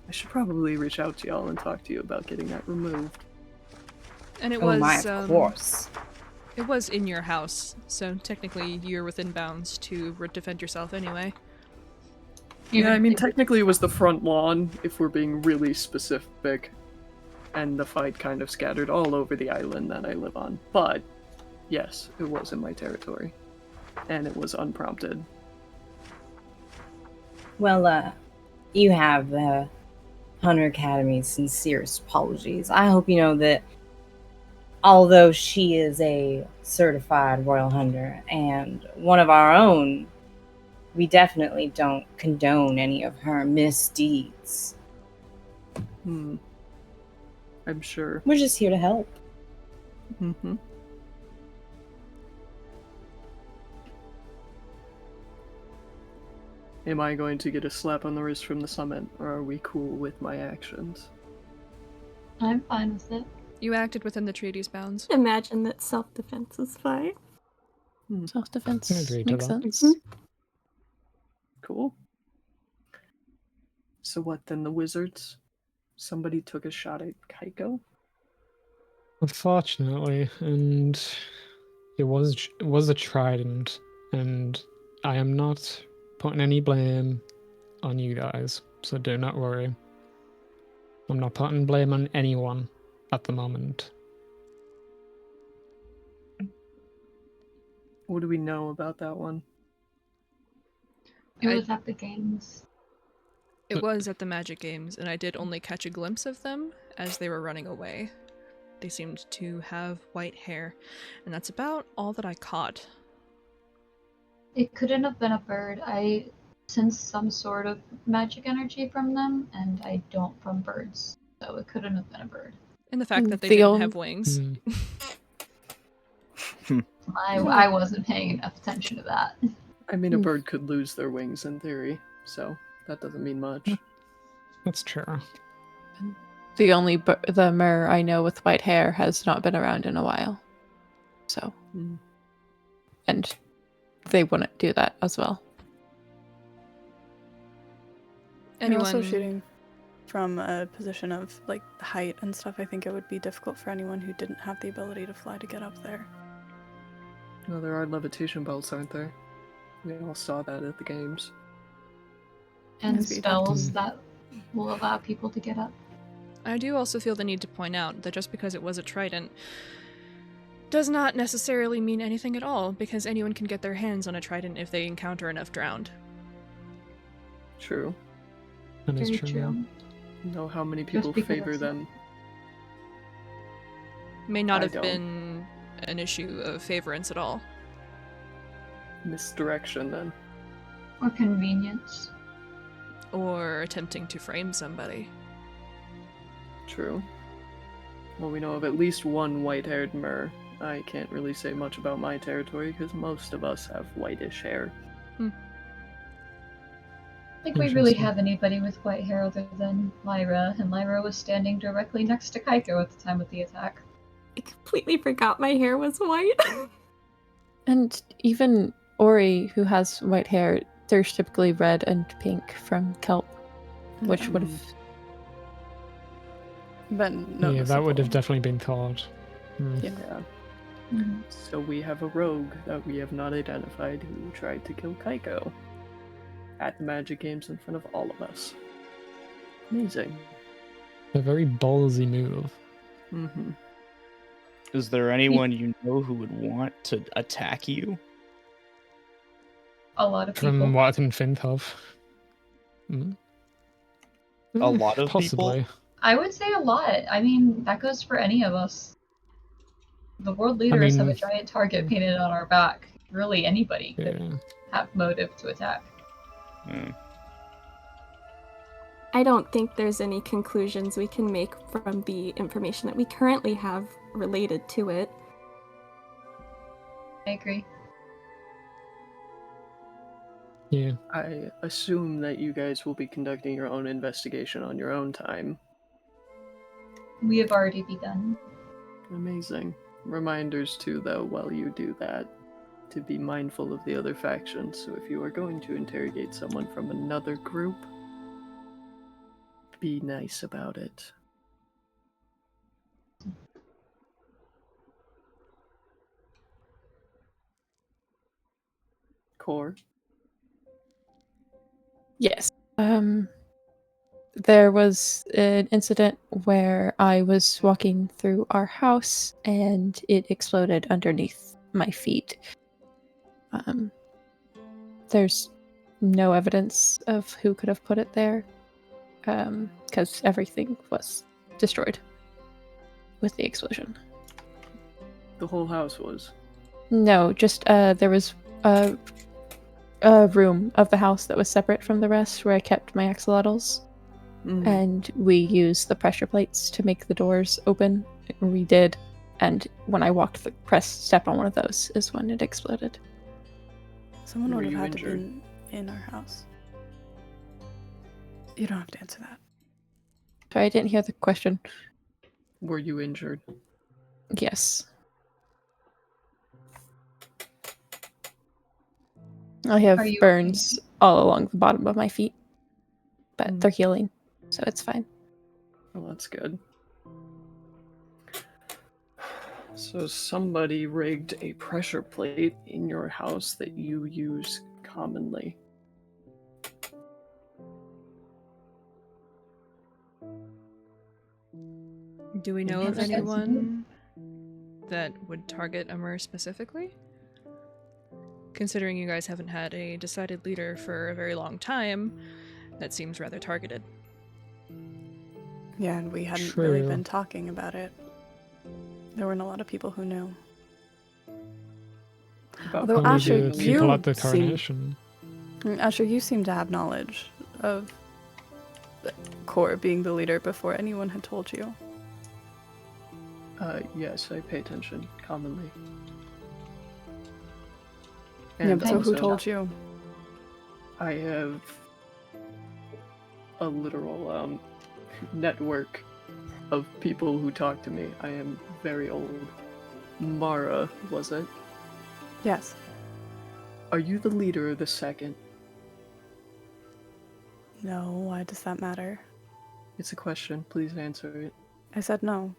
I should probably reach out to y'all and talk to you about getting that removed. And it Oh was my, of course. It was in your house, so technically you're within bounds to defend yourself anyway. Yeah, I mean, technically it was the front lawn, if we're being really specific. And the fight kind of scattered all over the island that I live on. But, yes, it was in my territory. And it was unprompted. Well, you have the Hunter Academy's sincerest apologies. I hope you know that although she is a certified royal hunter and one of our own, we definitely don't condone any of her misdeeds. I'm sure. We're just here to help. Mm-hmm. Am I going to get a slap on the wrist from the summit, or are we cool with my actions? I'm fine with it. You acted within the treaty's bounds. Imagine that self-defense is fine. Self-defense I agree to makes that. sense. Cool. So what then, the wizards? Somebody took a shot at Kaiko? Unfortunately, and it was a trident, and I am not putting any blame on you guys, so do not worry. I'm not putting blame on anyone at the moment. What do we know about that one? It was at the games. It was at the Magic Games, and I did only catch a glimpse of them as they were running away. They seemed to have white hair, and that's about all that I caught. It couldn't have been a bird. I sense some sort of magic energy from them, and I don't from birds. So it couldn't have been a bird. And the fact that they didn't have wings. I wasn't paying enough attention to that. I mean, a bird could lose their wings in theory, so that doesn't mean much. That's true. The only the mer I know with white hair has not been around in a while. So. And they wouldn't do that as well. And also shooting from a position of like height and stuff, I think it would be difficult for anyone who didn't have the ability to fly to get up there. Well, there are levitation belts, aren't there? We all saw that at the games. And spells that will allow people to get up. I do also feel the need to point out that just because it was a trident does not necessarily mean anything at all, because anyone can get their hands on a trident if they encounter enough drowned. True. That is Very true. true. You know how many people favor them? May not I have don't. been an issue of favorance at all. Misdirection, then. Or convenience. Or attempting to frame somebody. True. Well, we know of at least one white-haired mer. I can't really say much about my territory because most of us have whitish hair. I think we really have anybody with white hair other than Lyra, and Lyra was standing directly next to Kaiko at the time of the attack. I completely forgot my hair was white. And even Ori, who has white hair, there's typically red and pink from kelp, which would have been Yeah, that would have definitely been thought. Yeah. So we have a rogue that we have not identified who tried to kill Kaiko at the Magic Games in front of all of us. Amazing. A very ballsy move. Mm-hmm. Is there anyone you know who would want to attack you? A lot of people. From what I can think of. Mm. A lot of Possibly. people? I would say a lot. I mean, that goes for any of us. The world leaders have a giant target painted on our back. Really, anybody could have motive to attack. I don't think there's any conclusions we can make from the information that we currently have related to it. I agree. Yeah. I assume that you guys will be conducting your own investigation on your own time. We have already begun. Amazing. Reminders too, though, while you do that, to be mindful of the other factions. So if you are going to interrogate someone from another group, be nice about it. Core? Yes. There was an incident where I was walking through our house and it exploded underneath my feet. There's no evidence of who could have put it there, because everything was destroyed with the explosion. The whole house was? No, just there was a room of the house that was separate from the rest where I kept my axolotls. And we used the pressure plates to make the doors open. We did, and when I stepped on one of those is when it exploded. Someone would have had to be in our house. You don't have to answer that. Sorry, I didn't hear the question. Were you injured? Yes. I have burns all along the bottom of my feet, but they're healing, so it's fine. Well, that's good. So somebody rigged a pressure plate in your house that you use commonly. Do we know of anyone that would target Amur specifically? Considering you guys haven't had a decided leader for a very long time, that seems rather targeted. Yeah, and we hadn't really been talking about it. There weren't a lot of people who knew. Although Asher, people at the coronation. Asher, you seem to have knowledge of Core being the leader before anyone had told you. Yes, I pay attention commonly. And yeah, but so who also, told you? I have a literal network of people who talk to me. I am very old. Mara, was it? Yes. Are you the leader of the second? No, why does that matter? It's a question. Please answer it. I said no.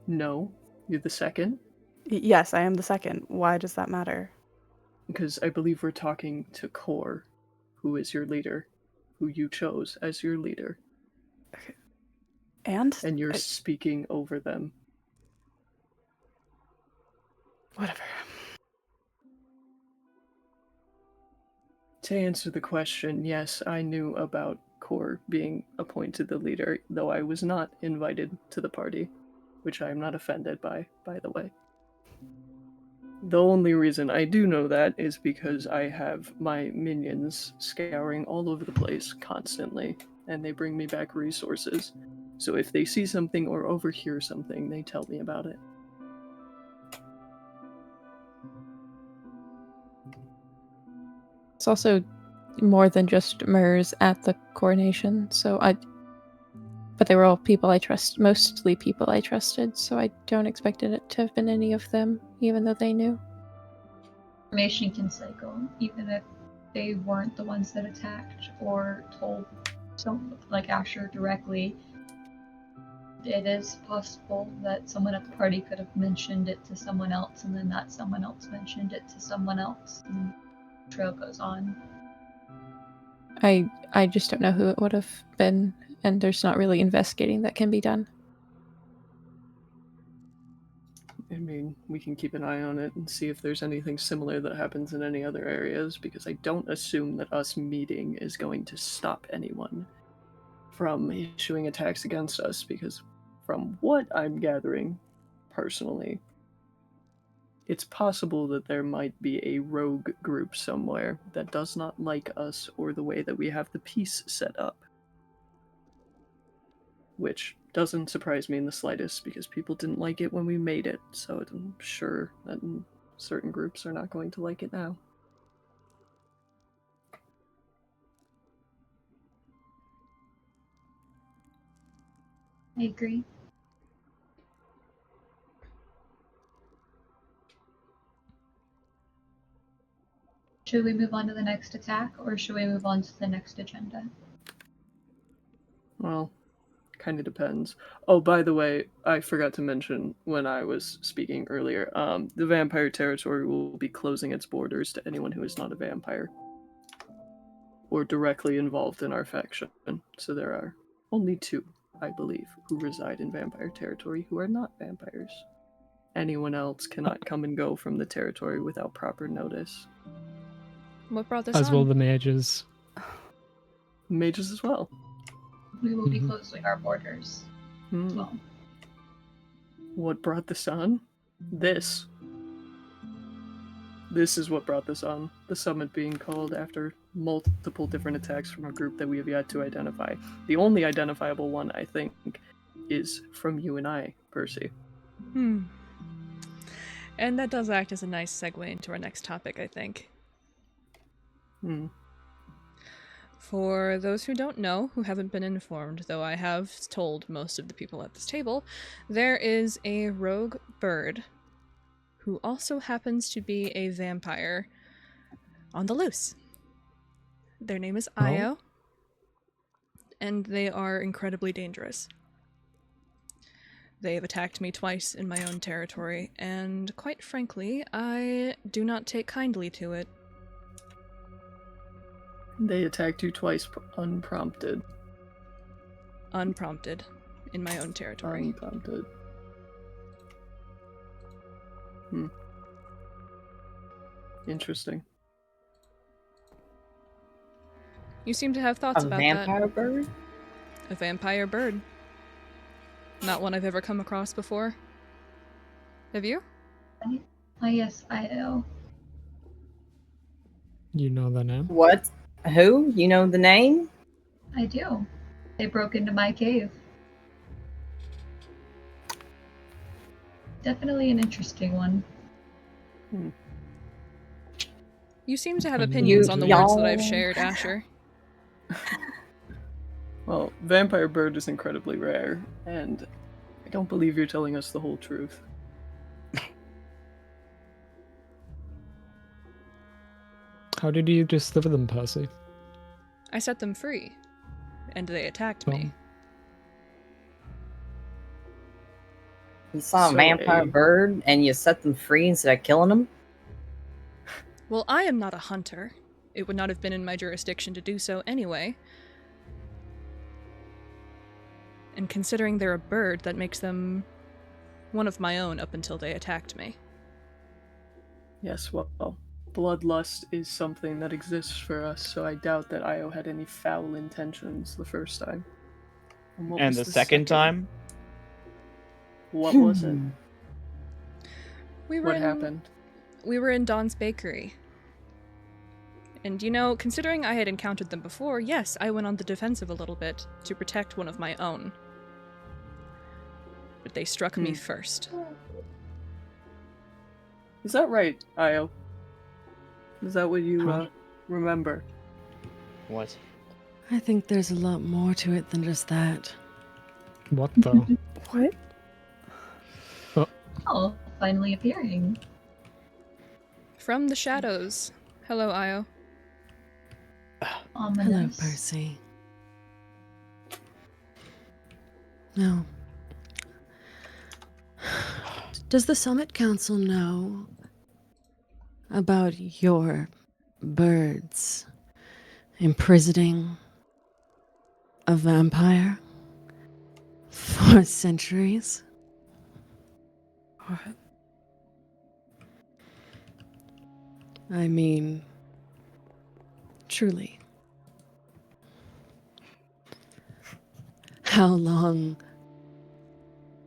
No? You're the second? Yes, I am the second. Why does that matter? Because I believe we're talking to Core, who is your leader, who you chose as your leader. Okay. And you're speaking over them. Whatever. To answer the question, yes, I knew about Core being appointed the leader, though I was not invited to the party, which I am not offended by the way. The only reason I do know that is because I have my minions scouring all over the place constantly, and they bring me back resources. So if they see something or overhear something, they tell me about it. It's also more than just Murs at the coronation, but they were all people I trust, mostly people I trusted, so I don't expect it to have been any of them, even though they knew. Information can cycle, even if they weren't the ones that attacked or told like Asher directly. It is possible that someone at the party could have mentioned it to someone else, and then that someone else mentioned it to someone else, and the trail goes on. I just don't know who it would have been, and there's not really investigating that can be done. I mean, we can keep an eye on it and see if there's anything similar that happens in any other areas, because I don't assume that us meeting is going to stop anyone from issuing attacks against us, because from what I'm gathering, personally, it's possible that there might be a rogue group somewhere that does not like us or the way that we have the peace set up. Which doesn't surprise me in the slightest, because people didn't like it when we made it, so I'm sure that certain groups are not going to like it now. I agree. Should we move on to the next attack, or should we move on to the next agenda? Well, kind of depends. Oh, by the way, I forgot to mention when I was speaking earlier, the vampire territory will be closing its borders to anyone who is not a vampire or directly involved in our faction. So there are only 2, I believe, who reside in vampire territory who are not vampires. Anyone else cannot come and go from the territory without proper notice. What brought this As on? will the mages. Mages as well. We will be closing our borders as well. What brought this on? This. This is what brought this on. The summit being called after multiple different attacks from a group that we have yet to identify. The only identifiable one, I think, is from you and I, Percy. And that does act as a nice segue into our next topic, I think. For those who don't know, who haven't been informed, though I have told most of the people at this table, there is a rogue bird who also happens to be a vampire on the loose. Their name is Io, and they are incredibly dangerous. They have attacked me twice in my own territory, and quite frankly, I do not take kindly to it. They attacked you twice unprompted. Unprompted. In my own territory. Unprompted. Interesting. You seem to have thoughts about that. A vampire bird? A vampire bird. Not one I've ever come across before. Have you? Yes, I know. You know the name? What? Who? You know the name? I do. They broke into my cave. Definitely an interesting one. You seem to have opinions on the words that I've shared, Asher. Well, vampire bird is incredibly rare, and I don't believe you're telling us the whole truth. How did you discover them, Percy? I set them free, and they attacked me. You saw a vampire bird and you set them free instead of killing them? Well, I am not a hunter. It would not have been in my jurisdiction to do so anyway. And considering they're a bird, that makes them one of my own up until they attacked me. Yes, well, bloodlust is something that exists for us, so I doubt that Io had any foul intentions the first time. And the second time? What was it? What happened? We were in Dawn's Bakery. And you know, considering I had encountered them before, yes, I went on the defensive a little bit to protect one of my own. But they struck me first. Is that right, Io? Is that what you remember? What? I think there's a lot more to it than just that. What though? What? Oh, finally appearing. From the shadows. Hello, Io. Hello, Percy. No. Does the Summit Council know about your birds imprisoning a vampire for centuries? What? I mean, truly. How long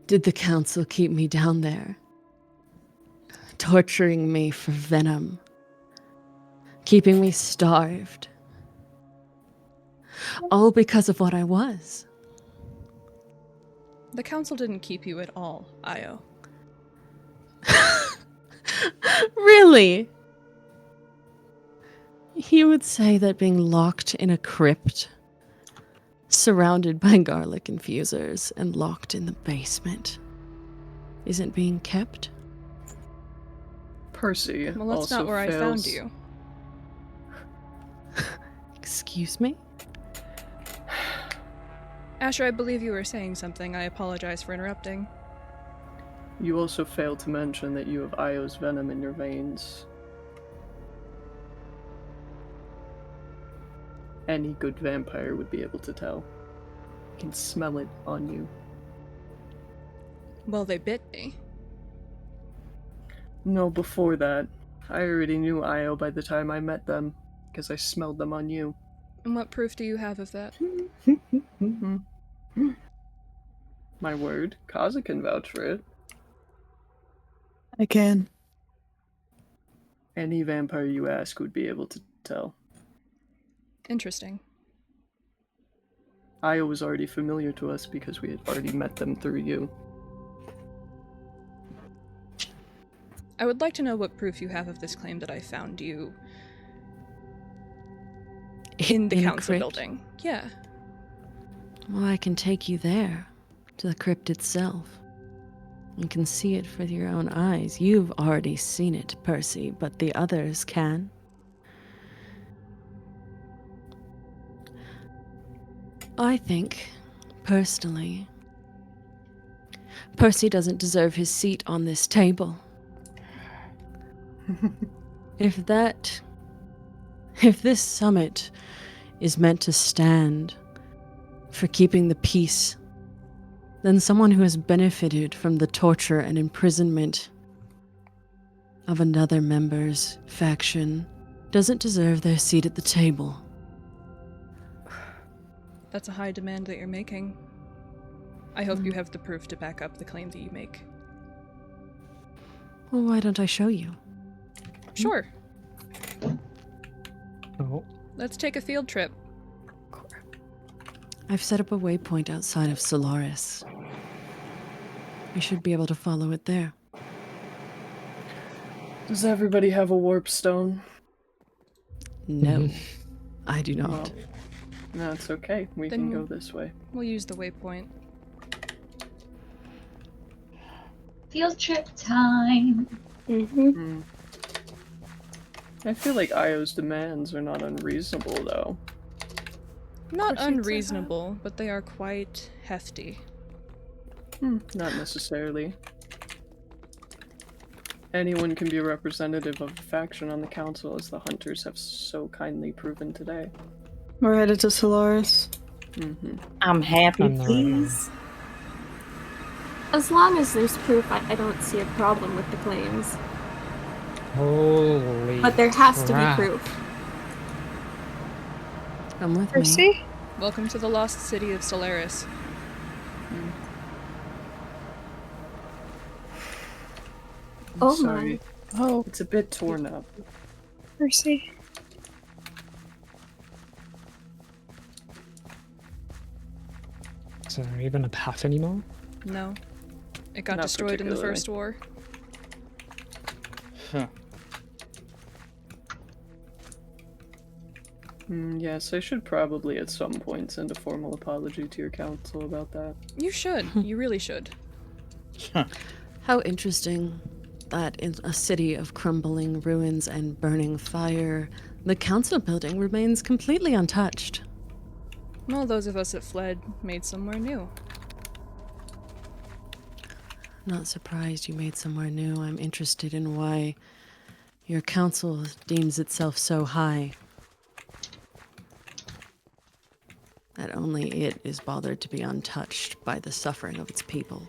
did the council keep me down there? Torturing me for venom. Keeping me starved. All because of what I was. The council didn't keep you at all, Io. Really? You would say that being locked in a crypt, surrounded by garlic infusers, and locked in the basement isn't being kept? Percy Well, that's also not where I found fails- you. Excuse me? Asher, I believe you were saying something. I apologize for interrupting. You also failed to mention that you have Io's venom in your veins. Any good vampire would be able to tell. You can smell it on you. Well, they bit me. No, before that. I already knew Io by the time I met them, because I smelled them on you. And what proof do you have of that? My word, Kaza can vouch for it. I can. Any vampire you ask would be able to tell. Interesting. Io was already familiar to us because we had already met them through you. I would like to know what proof you have of this claim that I found you in the In a council crypt? building. Yeah. Well, I can take you there, to the crypt itself. You can see it with your own eyes. You've already seen it, Percy, but the others can. I think, personally, Percy doesn't deserve his seat on this table. If this summit is meant to stand for keeping the peace, then someone who has benefited from the torture and imprisonment of another member's faction doesn't deserve their seat at the table. That's a high demand that you're making. I hope you have the proof to back up the claim that you make. Well, why don't I show you? Sure. Oh, Let's take a field trip. I've set up a waypoint outside of Solaris. We should be able to follow it there. Does everybody have a warp stone? No, I do not. Well, no, it's okay. We Then can go this way. We'll use the waypoint. Field trip time. I feel like Io's demands are not unreasonable, though. Not Proceeds I have. unreasonable, but they are quite hefty. Not necessarily. Anyone can be a representative of a faction on the council, as the hunters have so kindly proven today. We're headed to Solaris. I'm happy, I'm not right now. please. As long as there's proof, I don't see a problem with the claims. holy But there has to be crap. proof. Come with me. Percy? Welcome to the lost city of Solaris. I'm Oh sorry. my. Oh, It's a bit torn up. Percy? Is there even a path anymore? No. It got Not destroyed in the particularly. First War. Huh. Yes, I should probably at some point send a formal apology to your council about that. You should. You really should. How interesting that in a city of crumbling ruins and burning fire, the council building remains completely untouched. Well, those of us that fled made somewhere new. Not surprised you made somewhere new. I'm interested in why your council deems itself so high that only it is bothered to be untouched by the suffering of its people.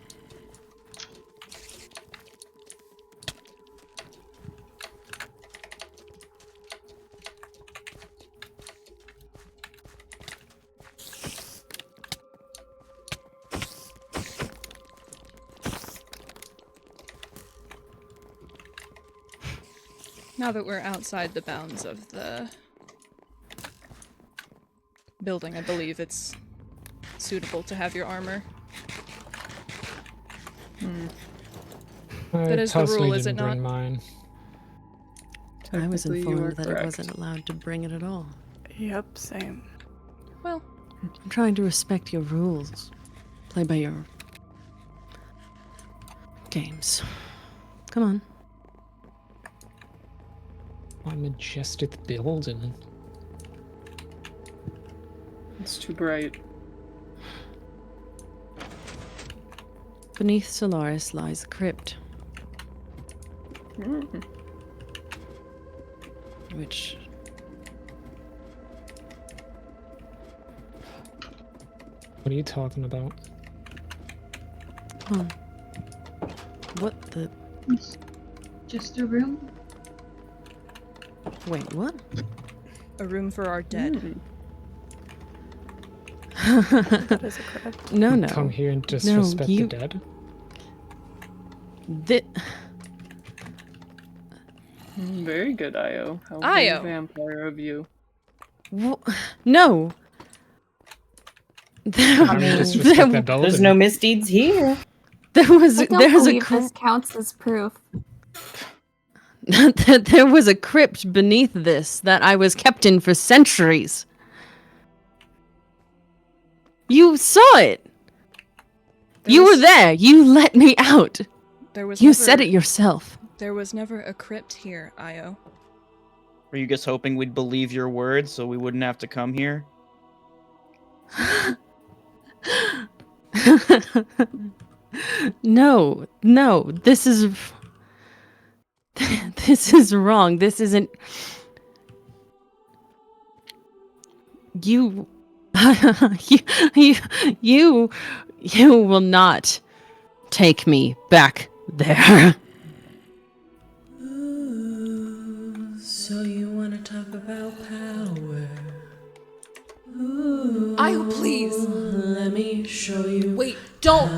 Now that we're outside the bounds of the building, I believe it's suitable to have your armor. That is the personally rule, is it didn't bring not? mine. I was Technically, you are informed that it correct. wasn't allowed to bring it at all. Yep, same. Well, I'm trying to respect your rules. Play by your games. Come on. My majestic building. It's too bright. Beneath Solaris lies a crypt, which What are you talking about? Huh. What the? It's just a room. Wait, what? a room for our dead. That is a crypt. No, no. Come here and disrespect you- the dead? Very good, Io. How Io. very vampire of you. No. I mean, disrespect that building. There's no misdeeds here. There was I don't there's a believe this crypt. counts as proof. There was a crypt beneath this that I was kept in for centuries. You saw it. You were there. You let me out. There was You never, said it yourself. There was never a crypt here, Io. Were you just hoping we'd believe your words so we wouldn't have to come here? No, this is this is wrong. This isn't you you will not take me back there. Ooh, so you want to talk about power? Io, please. Let me show you. Wait, don't.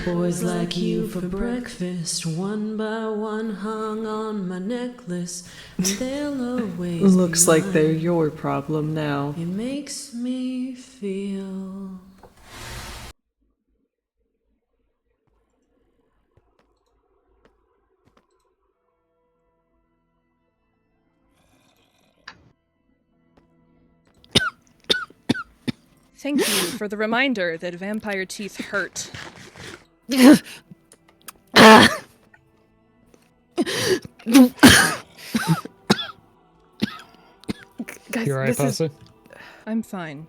Boys like you for breakfast, one by one hung on my necklace, and they'll always Looks be like mine. they're your problem now. It makes me feel. Thank you for the reminder that vampire teeth hurt. Guys, You alright, this is Pasa? I'm fine.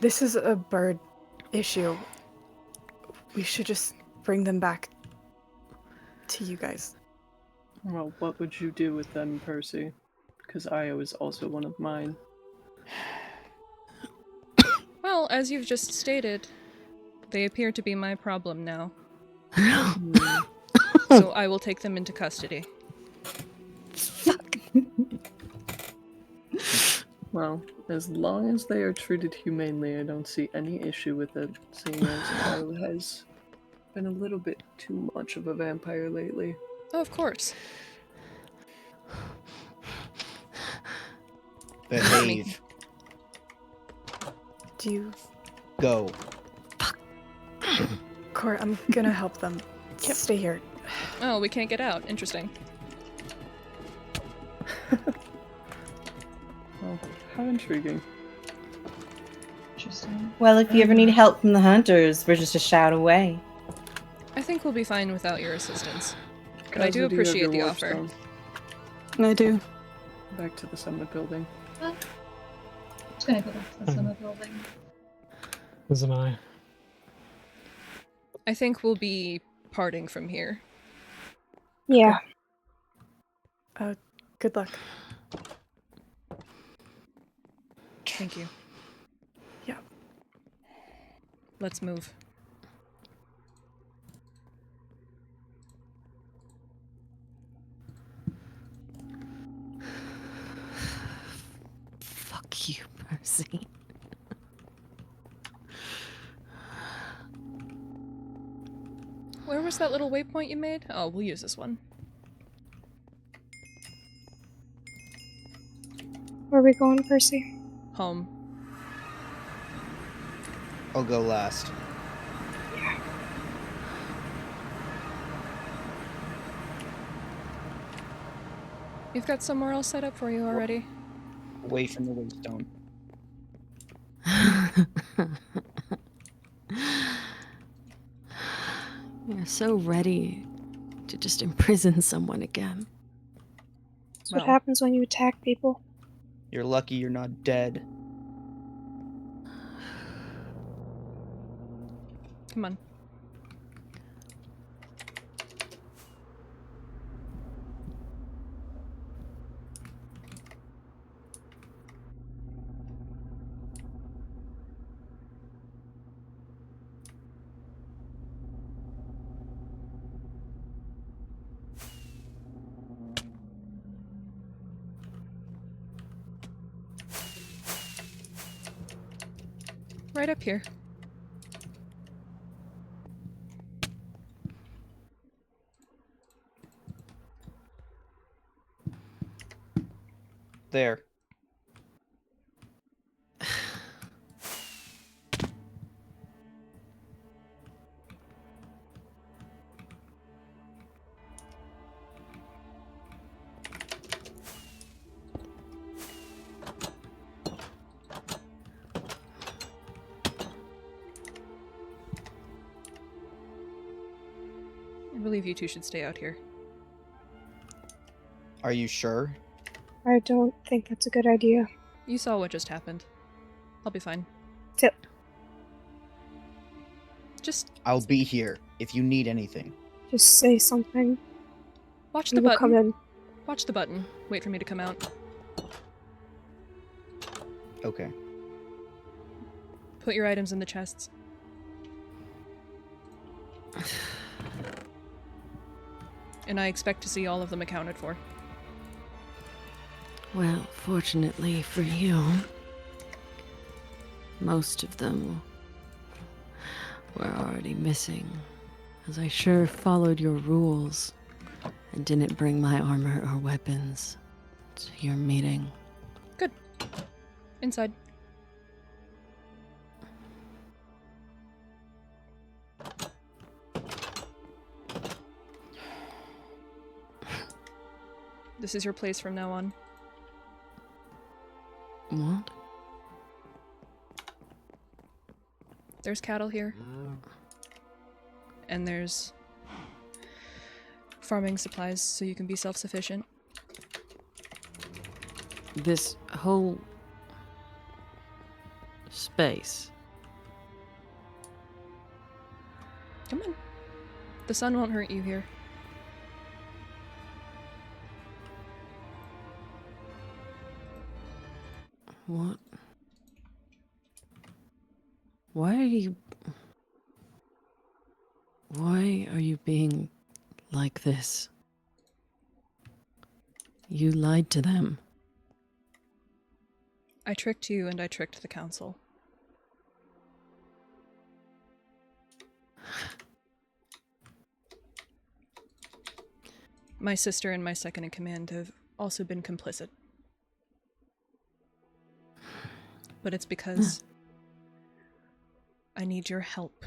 this is a bird issue. We should just bring them back to you guys. Well, what would you do with them, Percy? Because Io is also one of mine. Well, as you've just stated, they appear to be my problem now. So I will take them into custody. Well, as long as they are treated humanely, I don't see any issue with it, seeing as Io has been a little bit too much of a vampire lately. Oh, of course. Behave. Do you... Go. Cor, I'm gonna help them. Stay here. Oh, we can't get out. Interesting. Oh, how intriguing. Interesting. Well, if you ever need help from the hunters, we're just a shout away. I think we'll be fine without your assistance. But I Guys, do you have appreciate your the warp offer. stone. I do. Back to the summit building. Just gonna go back to the summit building. As am I. I think we'll be parting from here. Yeah. Good luck. Thank you. Yeah. Let's move. Fuck you, Percy. Where was that little waypoint you made? Oh, we'll use this one. Where are we going, Percy? Home. I'll go last. You've got somewhere else set up for you already. Away from the waystone. You're so ready to just imprison someone again. That's what happens when you attack people. You're lucky you're not dead. Come on. Right up here. There. I believe you two should stay out here. Are you sure? I don't think that's a good idea. You saw what just happened. I'll be fine. Just I'll be here if you need anything. Just say something. watch We the will button. come in. Watch the button. Wait for me to come out. Okay. Put your items in the chests. And I expect to see all of them accounted for. Well, fortunately for you, most of them were already missing, as I sure followed your rules and didn't bring my armor or weapons to your meeting. Good. Inside. This is your place from now on. What? There's cattle here. And there's farming supplies so you can be self-sufficient. This whole space. Come on. The sun won't hurt you here. What? Why are you being like this? You lied to them. I tricked you and I tricked the council. My sister and my second in command have also been complicit. But it's because I need your help.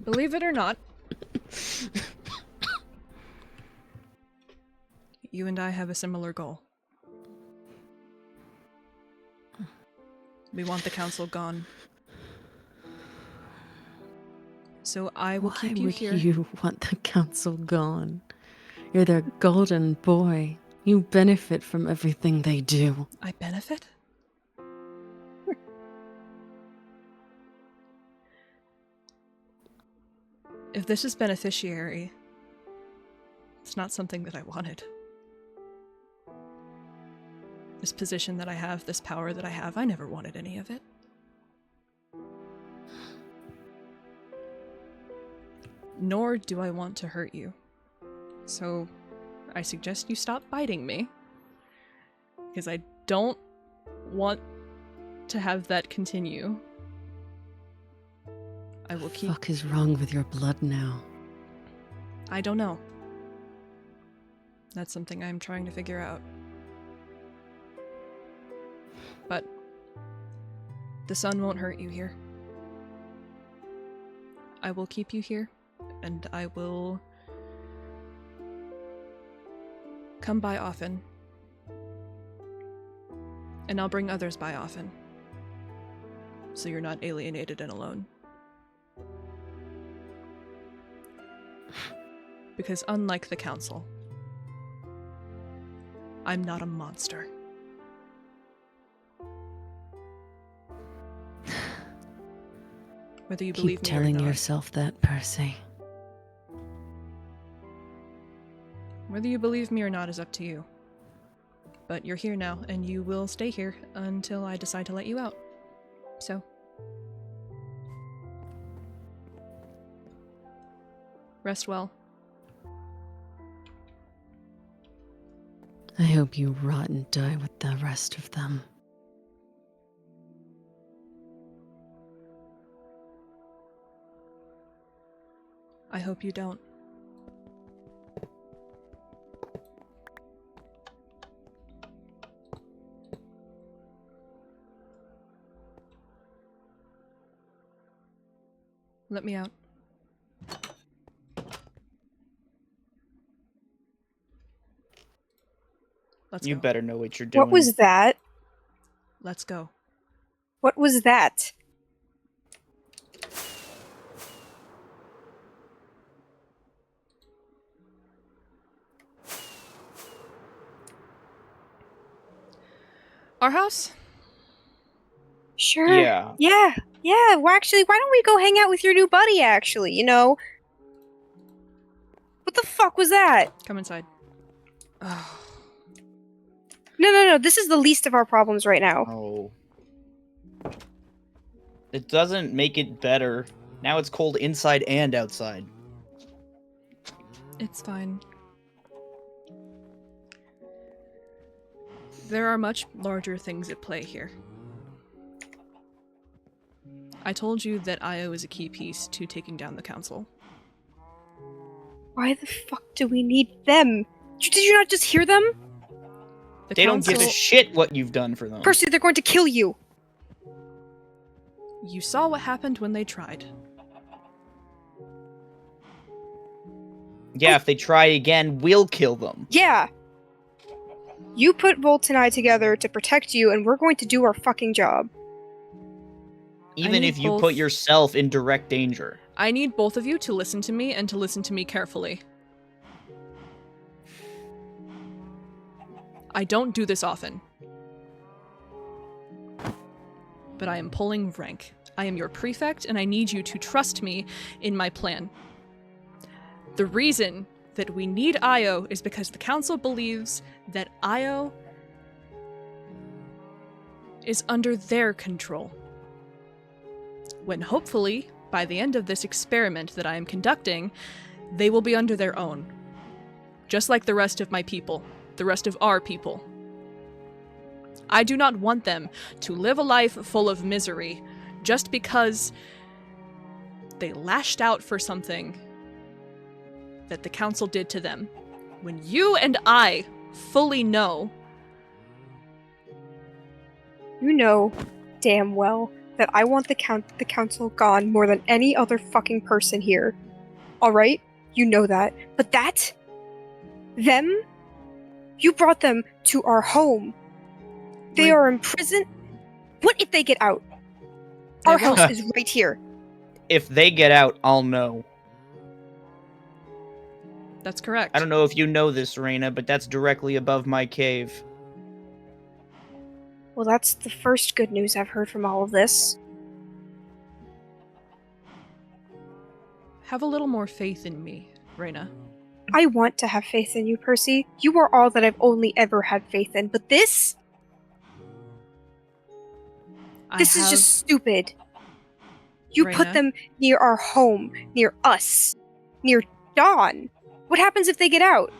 Believe it or not, you and I have a similar goal. We want the council gone. So I will keep you here. Why would you want the council gone? You're their golden boy. You benefit from everything they do. I benefit? If this is beneficiary, it's not something that I wanted. This position that I have, this power that I have, I never wanted any of it. Nor do I want to hurt you. So I suggest you stop biting me. Because I don't want to have that continue. I will keep... What the fuck is wrong with your blood now? I don't know. That's something I'm trying to figure out. But the sun won't hurt you here. I will keep you here, and I will come by often. And I'll bring others by often, so you're not alienated and alone. Because unlike the council, I'm not a monster. Whether you believe Keep me telling or not. yourself that, Percy. Whether you believe me or not is up to you. But you're here now, and you will stay here until I decide to let you out. So. Rest well. I hope you rot and die with the rest of them. I hope you don't. Let me out. Let's You go. better know what you're doing. What was that? Let's go. What was that? Our house? Sure. Yeah. Yeah. Well, actually, why don't we go hang out with your new buddy, actually, you know? What the fuck was that? Come inside. No. This is the least of our problems right now. Oh. It doesn't make it better. Now it's cold inside and outside. It's fine. There are much larger things at play here. I told you that Io is a key piece to taking down the council. Why the fuck do we need them? Did you not just hear them? They don't give a shit what you've done for them. Percy, they're going to kill you. You saw what happened when they tried. Yeah, if they try again, we'll kill them. Yeah. You put Volt and I together to protect you, and we're going to do our fucking job. Even if you put yourself in direct danger. I need both of you to listen to me and to listen to me carefully. I don't do this often. But I am pulling rank. I am your prefect, and I need you to trust me in my plan. The reason that we need Io is because the council believes that Io is under their control. When hopefully, by the end of this experiment that I am conducting, they will be under their own. Just like the rest of my people, the rest of our people. I do not want them to live a life full of misery just because they lashed out for something that the council did to them. When you and I fully know... You know damn well that I want the council gone more than any other fucking person here. Alright? You know that. But that? Them? You brought them to our home. They are in prison. What if they get out? Our house is right here. If they get out, I'll know. That's correct. I don't know if you know this, Reina, but that's directly above my cave. Well, that's the first good news I've heard from all of this. Have a little more faith in me, Reina. I want to have faith in you, Percy. You are all that I've only ever had faith in, but this? This is just stupid. You Reina. put them near our home, near us, near Dawn. What happens if they get out?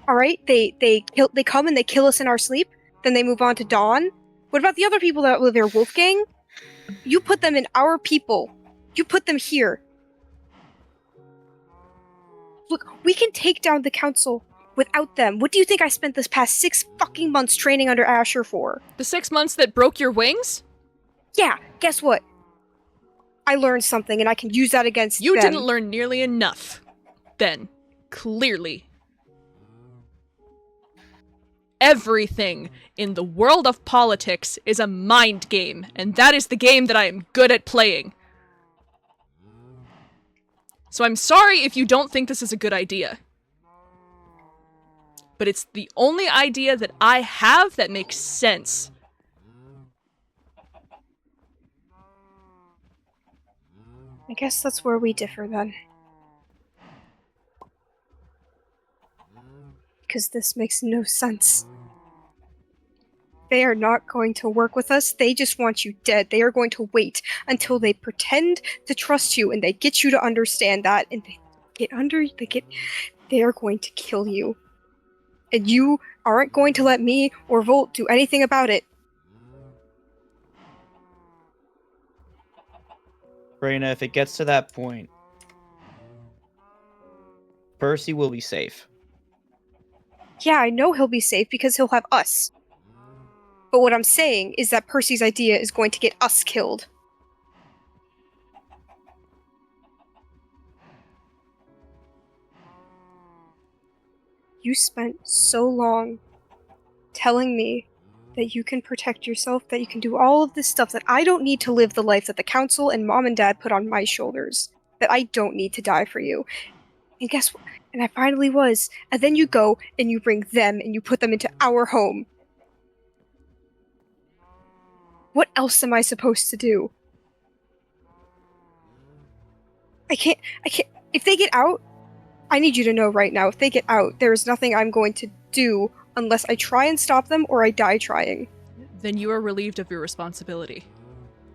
Alright, they come and they kill us in our sleep, then they move on to Dawn? What about the other people that live here, Wolfgang? You put them in our people. You put them here. Look, we can take down the council without them. What do you think I spent this past 6 fucking months training under Asher for? The 6 months that broke your wings? Yeah, guess what? I learned something, and I can use that against them. You didn't learn nearly enough. Then, clearly. Everything in the world of politics is a mind game, and that is the game that I am good at playing. So I'm sorry if you don't think this is a good idea. But it's the only idea that I have that makes sense. I guess that's where we differ then. Because this makes no sense. They are not going to work with us. They just want you dead. They are going to wait until they pretend to trust you and they get you to understand that, and they are going to kill you. And you aren't going to let me or Volt do anything about it. Raina, if it gets to that point, Percy will be safe. Yeah, I know he'll be safe because he'll have us. But what I'm saying is that Percy's idea is going to get us killed. You spent so long telling me that you can protect yourself, that you can do all of this stuff, that I don't need to live the life that the council and mom and dad put on my shoulders, that I don't need to die for you. And guess what? And I finally was. And then you go and you bring them and you put them into our home. What else am I supposed to do? I can't. If they get out, I need you to know right now, if they get out, there is nothing I'm going to do unless I try and stop them or I die trying. Then you are relieved of your responsibility.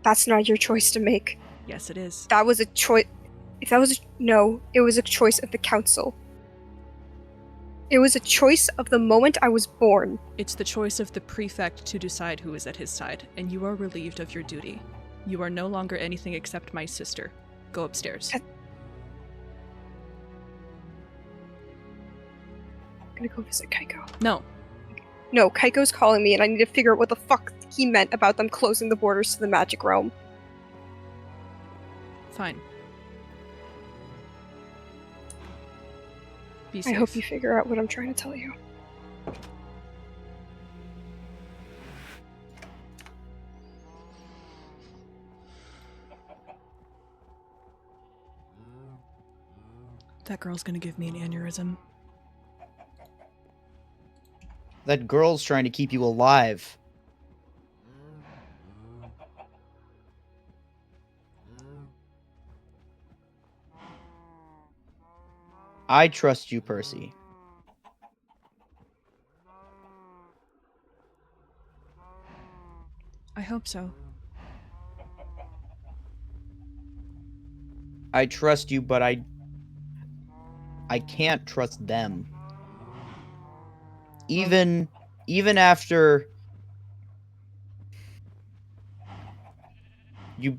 That's not your choice to make. Yes, it is. That was a choice. No, it was a choice of the council. It was a choice of the moment I was born. It's the choice of the prefect to decide who is at his side, and you are relieved of your duty. You are no longer anything except my sister. Go upstairs. I'm gonna go visit Kaiko. No. No, Kaiko's calling me and I need to figure out what the fuck he meant about them closing the borders to the magic realm. Fine. Be safe. I hope you figure out what I'm trying to tell you. That girl's gonna give me an aneurysm. That girl's trying to keep you alive. I trust you, Percy. I hope so. I trust you, but I can't trust them. Even after you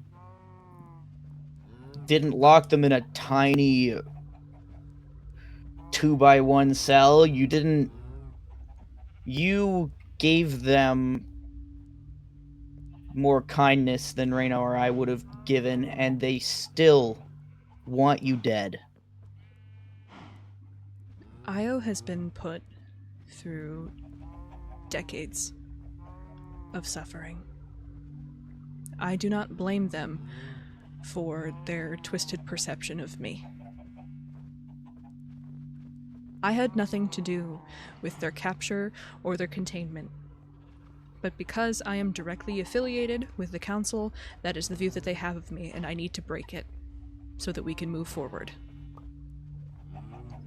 didn't lock them in a tiny 2x1 cell, you gave them more kindness than Raina or I would have given, and they still want you dead. Io has been put through decades of suffering. I do not blame them for their twisted perception of me. I had nothing to do with their capture or their containment. But because I am directly affiliated with the council, that is the view that they have of me, and I need to break it so that we can move forward.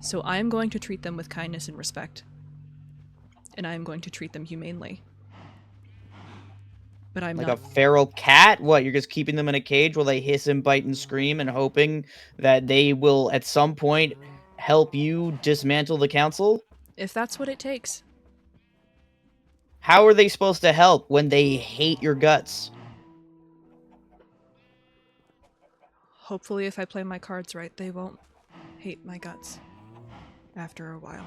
So I am going to treat them with kindness and respect. And I am going to treat them humanely. But I'm like not... a feral cat? What, you're just keeping them in a cage while they hiss and bite and scream and hoping that they will at some point help you dismantle the council? If that's what it takes. How are they supposed to help when they hate your guts? Hopefully if I play my cards right, they won't hate my guts after a while.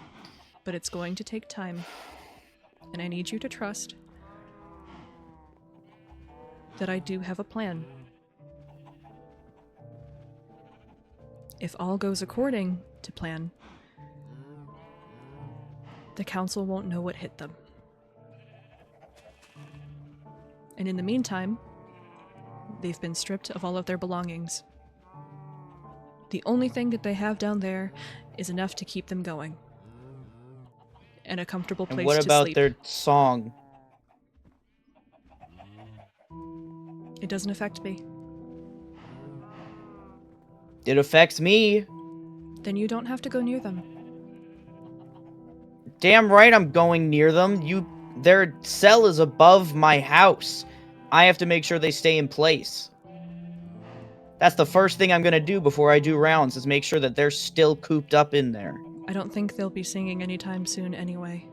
But it's going to take time. And I need you to trust that I do have a plan. If all goes according to plan, the council won't know what hit them. And in the meantime, they've been stripped of all of their belongings. The only thing that they have down there is enough to keep them going. And a comfortable place And what to about sleep. their song? It doesn't affect me. It affects me. Then you don't have to go near them. Damn right I'm going near them. Their cell is above my house. I have to make sure they stay in place. That's the first thing I'm gonna do before I do rounds, is make sure that they're still cooped up in there. I don't think they'll be singing anytime soon anyway.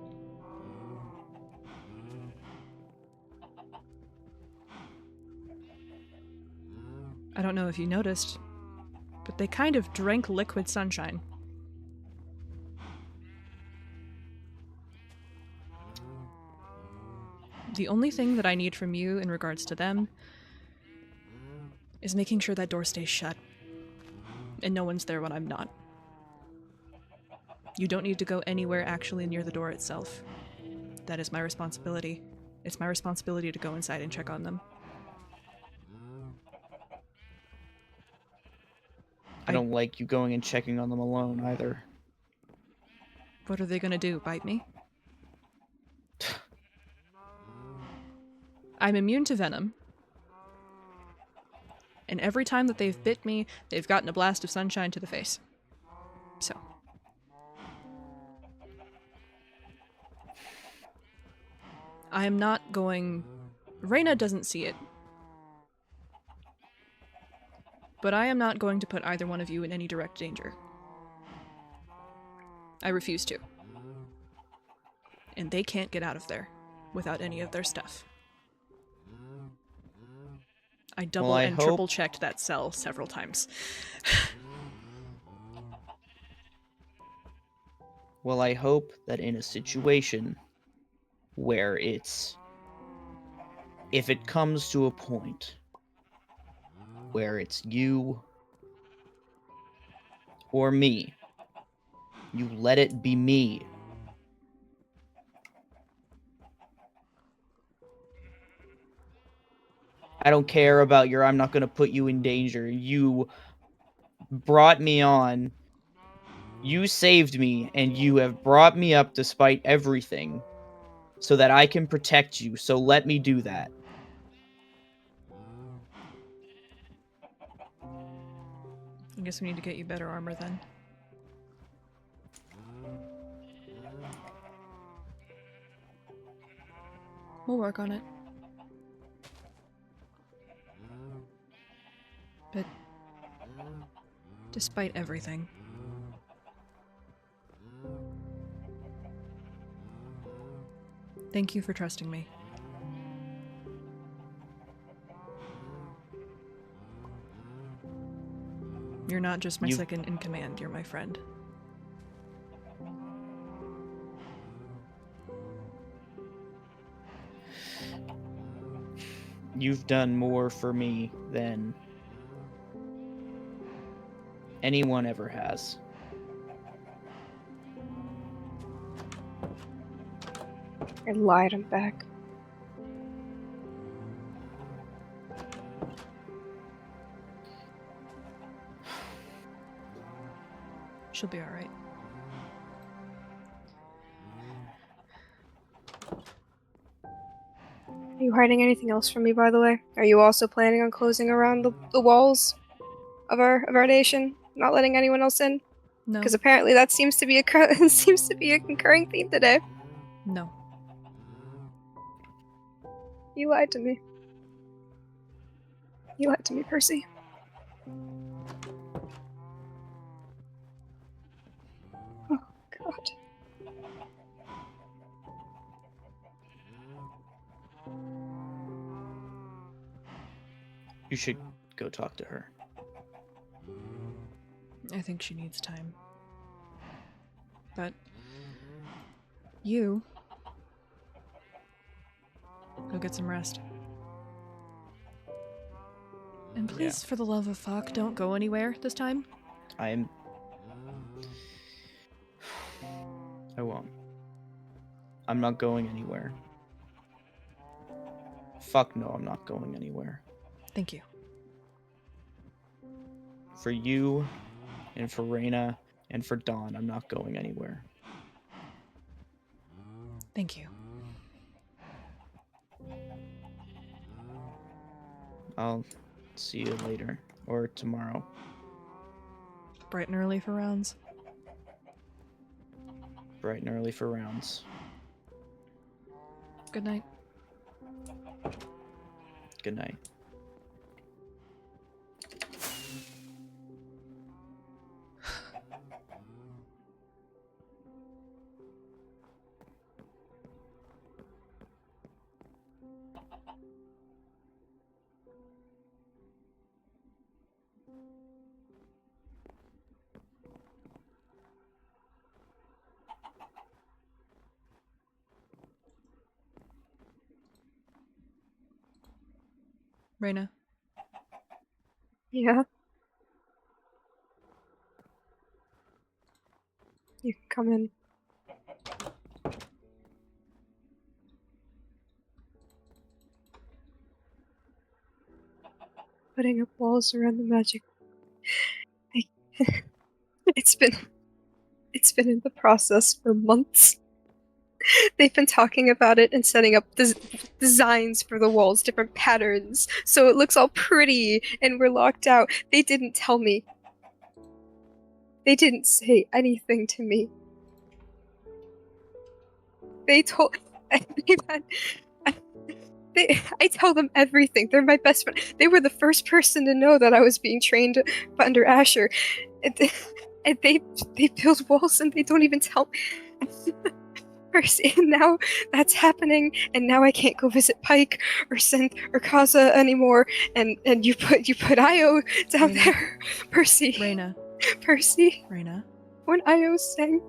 I don't know if you noticed, but they kind of drank liquid sunshine. The only thing that I need from you in regards to them is making sure that door stays shut and no one's there when I'm not. You don't need to go anywhere actually near the door itself. That is my responsibility. It's my responsibility to go inside and check on them. I don't like you going and checking on them alone either. What are they gonna do, bite me? I'm immune to venom. And every time that they've bit me, they've gotten a blast of sunshine to the face. So. I am not going... Reyna doesn't see it. But I am not going to put either one of you in any direct danger. I refuse to. And they can't get out of there without any of their stuff. I double and triple checked that cell several times. Well, I hope that in a situation where if it comes to a point where it's you or me, you let it be me. I don't care about I'm not going to put you in danger. You brought me on. You saved me, and you have brought me up despite everything so that I can protect you. So let me do that. I guess we need to get you better armor then. We'll work on it. But despite everything, thank you for trusting me. You're not just my second in command, you're my friend. You've done more for me than anyone ever has. I lied, I'm back. She'll be alright. Are you hiding anything else from me, by the way? Are you also planning on closing around the walls of our nation, not letting anyone else in? No. Because apparently that seems to be a concurring theme today. No. You lied to me. You lied to me, Percy. Oh, God. You should go talk to her. I think she needs time. But You go get some rest. And please, for the love of fuck, don't go anywhere this time. I won't. I'm not going anywhere. Fuck no, I'm not going anywhere. Thank you. For you, and for Reyna, and for Dawn, I'm not going anywhere. Thank you. I'll see you later, or tomorrow. Bright and early for rounds. Bright and early for rounds. Good night. Good night. Reyna. Yeah. You can come in. Putting up walls around the magic. It's been in the process for months. They've been talking about it and setting up designs for the walls, different patterns, so it looks all pretty and we're locked out. They didn't tell me. They didn't say anything to me. They told... I tell them everything. They're my best friend. They were the first person to know that I was being trained under Asher. And they build walls and they don't even tell me. And now that's happening, and now I can't go visit Pike or Synth or Kaza anymore. And you put Io down Reyna. there, Percy. Reyna. Percy. Reyna. When Io sang,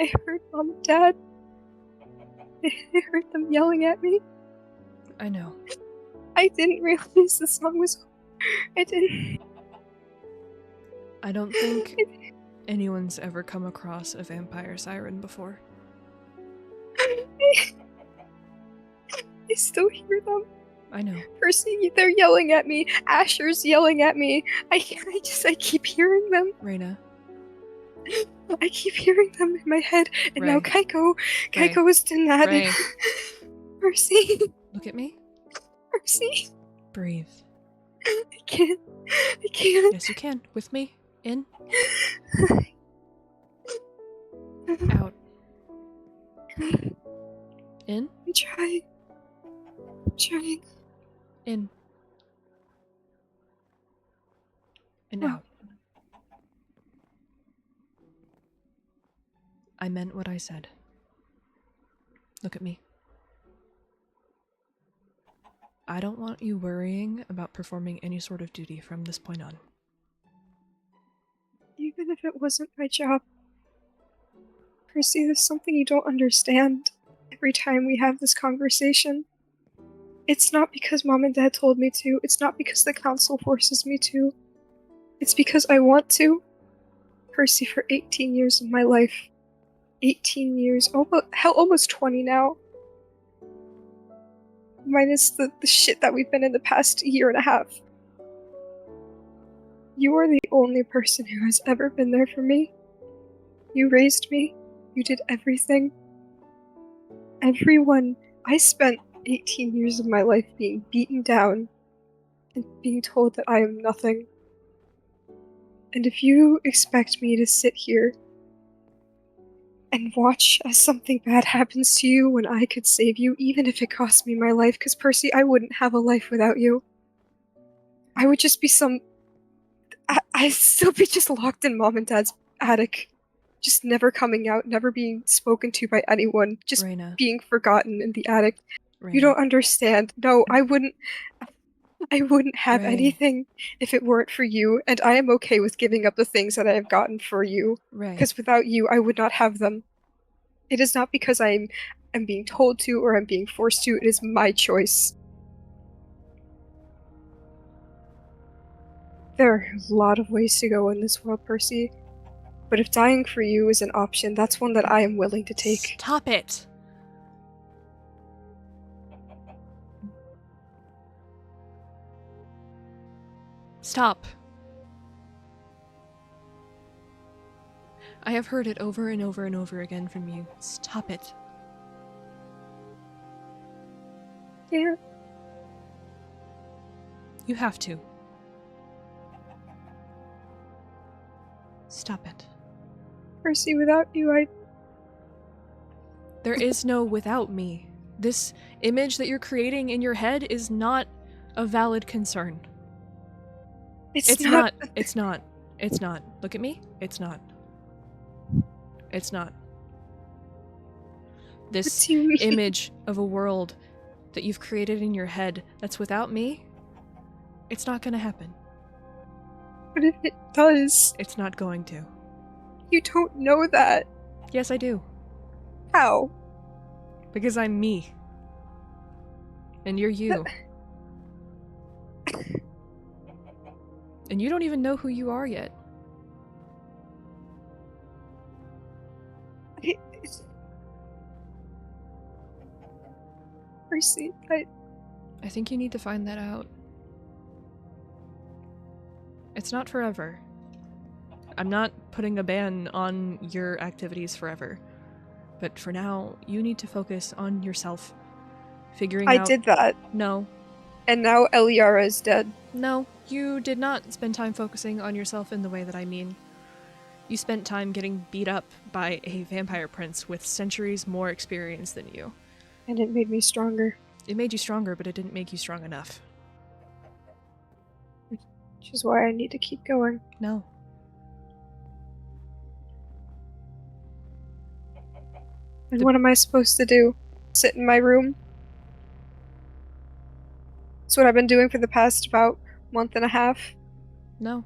I heard Mom and Dad. I heard them yelling at me. I know. I didn't realize the song was. I didn't. I don't think anyone's ever come across a vampire siren before. I still hear them. I know. Percy, they're yelling at me. Asher's yelling at me. I keep hearing them. Reyna. I keep hearing them in my head. And now Ray. Kaiko is denied. Ray. Percy. Look at me. Percy. Breathe. I can't. Yes, you can. With me. In. Out. In. I'm trying. In. And Oh. out. I meant what I said. Look at me. I don't want you worrying about performing any sort of duty from this point on. Even if it wasn't my job. Percy, there's something you don't understand every time we have this conversation. It's not because Mom and Dad told me to. It's not because the council forces me to. It's because I want to. Percy, for 18 years of my life. 18 years. Almost 20 now. Minus the shit that we've been in the past year and a half. You are the only person who has ever been there for me. You raised me. You did everything. Everyone. I spent 18 years of my life being beaten down and being told that I am nothing. And if you expect me to sit here and watch as something bad happens to you when I could save you, even if it cost me my life, because Percy, I wouldn't have a life without you. I would just be I'd still be just locked in Mom and Dad's attic. Just never coming out, never being spoken to by anyone, just Reyna. being forgotten in the attic. Reyna. You don't understand. No, I wouldn't. I wouldn't have Ray. anything if it weren't for you, and I am okay with giving up the things that I have gotten for you. Ray. Because without you, I would not have them. It is not because I'm being told to or I'm being forced to. It is my choice. There are a lot of ways to go in this world, Percy. But if dying for you is an option, that's one that I am willing to take. Stop it! Stop. I have heard it over and over and over again from you. Stop it. Yeah. You have to. Stop it. Percy, without you, There is no without me. This image that you're creating in your head is not a valid concern. It's not. It's not. It's not. Look at me. It's not. It's not. This image of a world that you've created in your head that's without me, it's not gonna happen. But if it does... It's not going to. You don't know that. Yes, I do. How? Because I'm me. And you're you. And you don't even know who you are yet. Percy, I think you need to find that out. It's not forever. I'm not putting a ban on your activities forever. But for now, you need to focus on yourself. Figuring out... I did that. No. And now Eliara is dead. No, you did not spend time focusing on yourself in the way that I mean. You spent time getting beat up by a vampire prince with centuries more experience than you. And it made me stronger. It made you stronger, but it didn't make you strong enough. Which is why I need to keep going. No. And what am I supposed to do? Sit in my room? That's what I've been doing for the past about month and a half. No.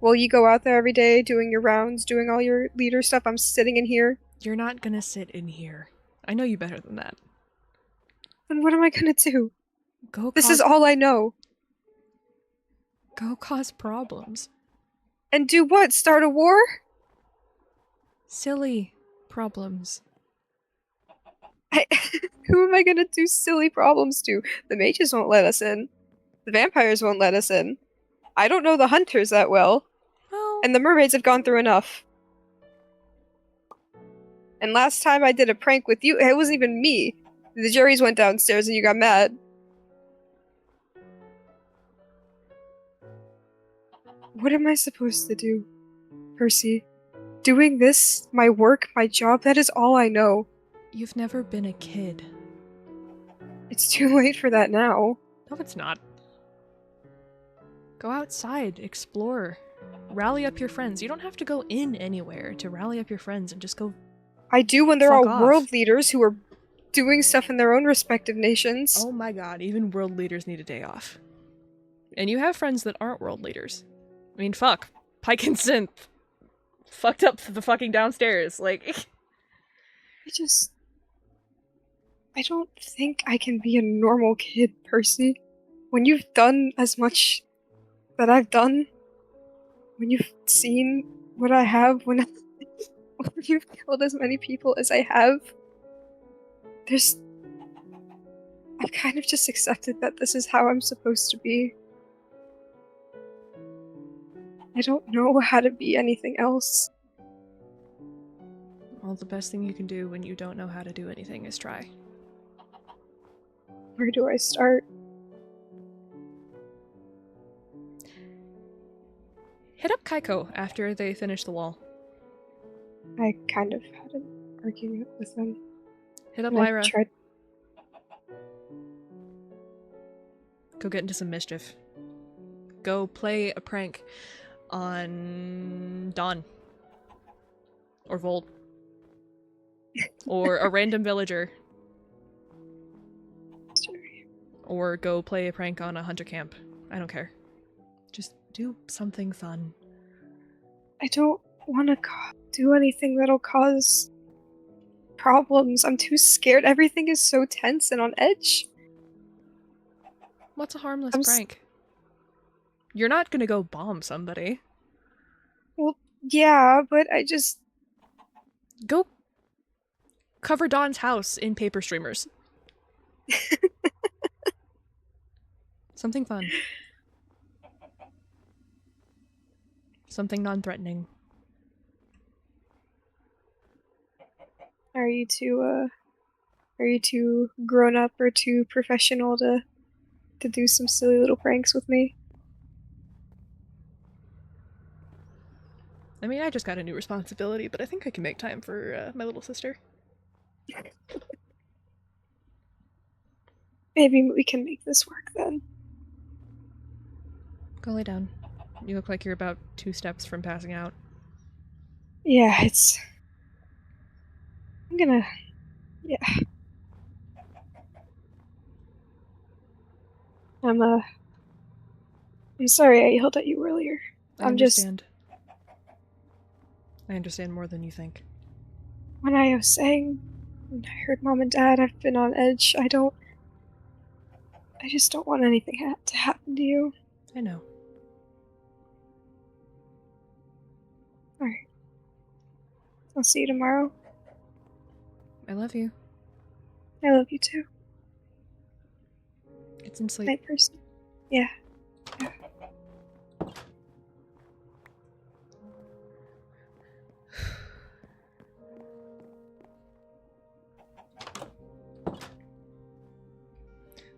Well, you go out there every day, doing your rounds, doing all your leader stuff. I'm sitting in here. You're not gonna sit in here. I know you better than that. Then what am I gonna do? This is cause- all I know. Go cause problems. And do what? Start a war? Silly problems. Who am I gonna do silly problems to? The mages won't let us in. The vampires won't let us in. I don't know the hunters that well. Well... And the mermaids have gone through enough. And last time I did a prank with you, it wasn't even me. The Jerrys went downstairs and you got mad. What am I supposed to do, Percy? Doing this, my work, my job, that is all I know. You've never been a kid. It's too late for that now. No, it's not. Go outside, explore, rally up your friends. You don't have to go in anywhere to rally up your friends and just go. I do when they're all off. world leaders who are doing stuff in their own respective nations. Oh my god, even world leaders need a day off. And you have friends that aren't world leaders. I mean, fuck. Pike and Synth fucked up the fucking downstairs. Like, I don't think I can be a normal kid, Percy. When you've done as much that I've done, when you've seen what I have, when you've killed as many people as I have, I've kind of just accepted that this is how I'm supposed to be. I don't know how to be anything else. well, the best thing you can do when you don't know how to do anything is try. Where do I start? Hit up Kaiko after they finish the wall. I kind of had an argument with them. Hit up And I Lyra. tried. Go get into some mischief. Go play a prank on Dawn. Or Volt. Or a random villager. Or go play a prank on a hunter camp. I don't care. Just do something fun. I don't want to do anything that'll cause problems. I'm too scared. Everything is so tense and on edge. What's a harmless prank? You're not gonna go bomb somebody. Well, yeah, but I just... Go cover Dawn's house in paper streamers. Something fun. Something non-threatening. Are you too grown up or too professional to do some silly little pranks with me? I mean, I just got a new responsibility, but I think I can make time for my little sister. Maybe we can make this work then. Go lay down. You look like you're about 2 steps from passing out. Yeah, it's... I'm gonna... Yeah. I'm sorry I yelled at you earlier. I understand. I understand more than you think. When I was saying... When I heard Mom and Dad, I've been on edge. I just don't want anything to happen to you. I know. Alright. I'll see you tomorrow. I love you. I love you too. Get some sleep. Night person. Yeah.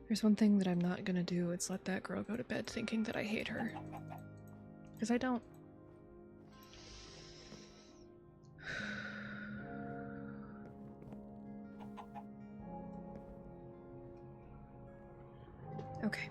There's one thing that I'm not gonna do, it's let that girl go to bed thinking that I hate her. Because I don't. Okay.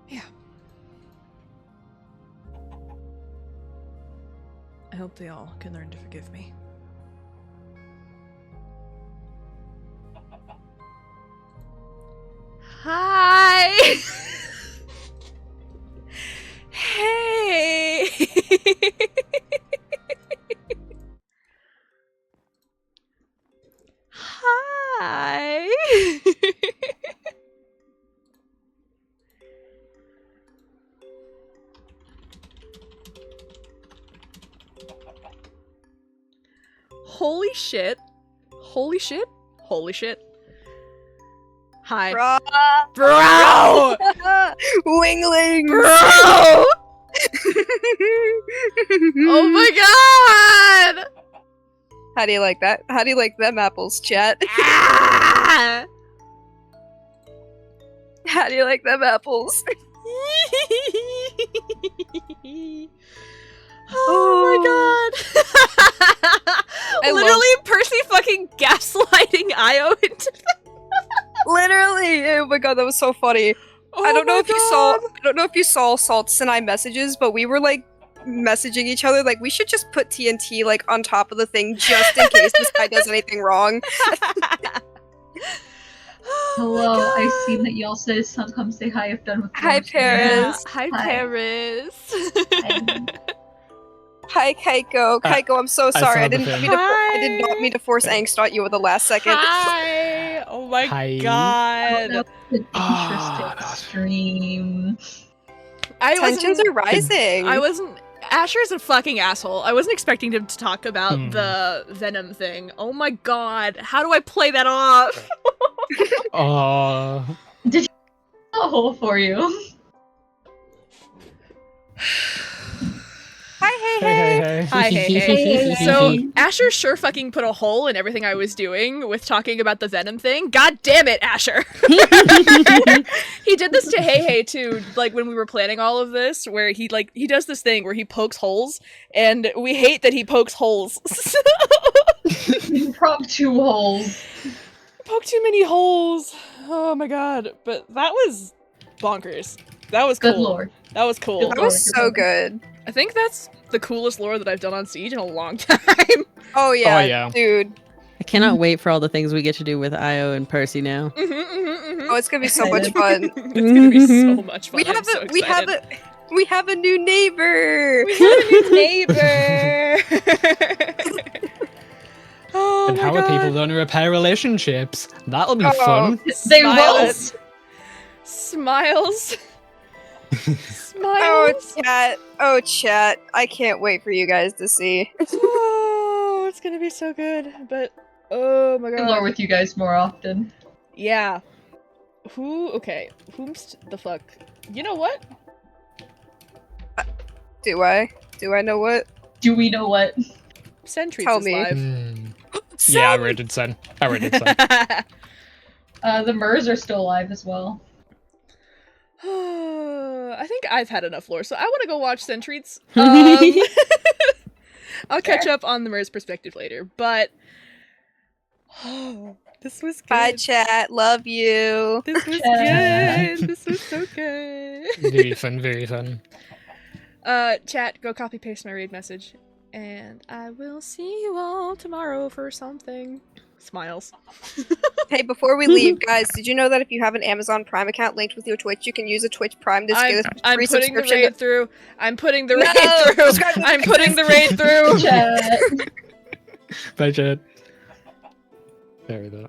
Yeah. I hope they all can learn to forgive me. Hi! Hey! Hi! Holy shit. Holy shit. Holy shit. Hi. Bro! Winglings! Bro! Oh my god! How do you like that? How do you like them apples, chat? Ah! How do you like them apples? Oh my god! Literally, Percy fucking gaslighting Io into Literally! Oh my god, that was so funny. Oh I don't know my if you saw Salt's and I messages, but we were like messaging each other like we should just put TNT like on top of the thing just in case this guy does anything wrong. Hello, I see that y'all said come say hi if done with Hi, lunch. Paris. Yeah. Hi, Paris. Hi, Kaiko. Kaiko, I'm so sorry. I did not mean to force angst on you at the last second. Hi. Oh my god. That was an interesting stream. Tensions are rising. I wasn't. Asher's a fucking asshole. I wasn't expecting him to talk about the Venom thing. Oh my god. How do I play that off? Did you a hole for you? Hi, Hey. Hi, hey. Hey. So Asher sure fucking put a hole in everything I was doing with talking about the Venom thing. God damn it, Asher. He did this to Hey too, like when we were planning all of this, where he does this thing where he pokes holes, and we hate that he pokes holes. You prop 2 holes. Poke too many holes. Oh my god. But that was bonkers. That was cool. Good lord. That was cool. That was so good. I think that's the coolest lore that I've done on Siege in a long time. Oh yeah, yeah. dude. I cannot wait for all the things we get to do with Io and Percy now. Oh, it's gonna be so much fun. It's gonna be so much fun. We have a new neighbor. We have a new neighbor. Oh And my how god. are people going to repair relationships? That'll be fun. They will. Smiles. Oh chat. Oh chat. I can't wait for you guys to see. Oh, it's gonna be so good. But oh my Good god. lore with you guys more often. Yeah. Okay. Whomst the fuck? You know what? Do I? Do I know what? Do we know what? Sentries Tell is me. live. Yeah, I rated Sen. The Murs are still alive as well. I think I've had enough lore, so I want to go watch Sentries. I'll catch up on the Mer's perspective later, but this was good. Bye chat. Love you. This was good. This was so good. Very fun, very fun. Chat, go copy paste my raid message, and I will see you all tomorrow for something. Smiles. Hey, before we leave, guys, did you know that if you have an Amazon Prime account linked with your Twitch, you can use a Twitch Prime to get a I'm free putting the subscription? raid through. I'm putting the raid through. I'm putting the raid through. Chat. Bye, Jed. There we go.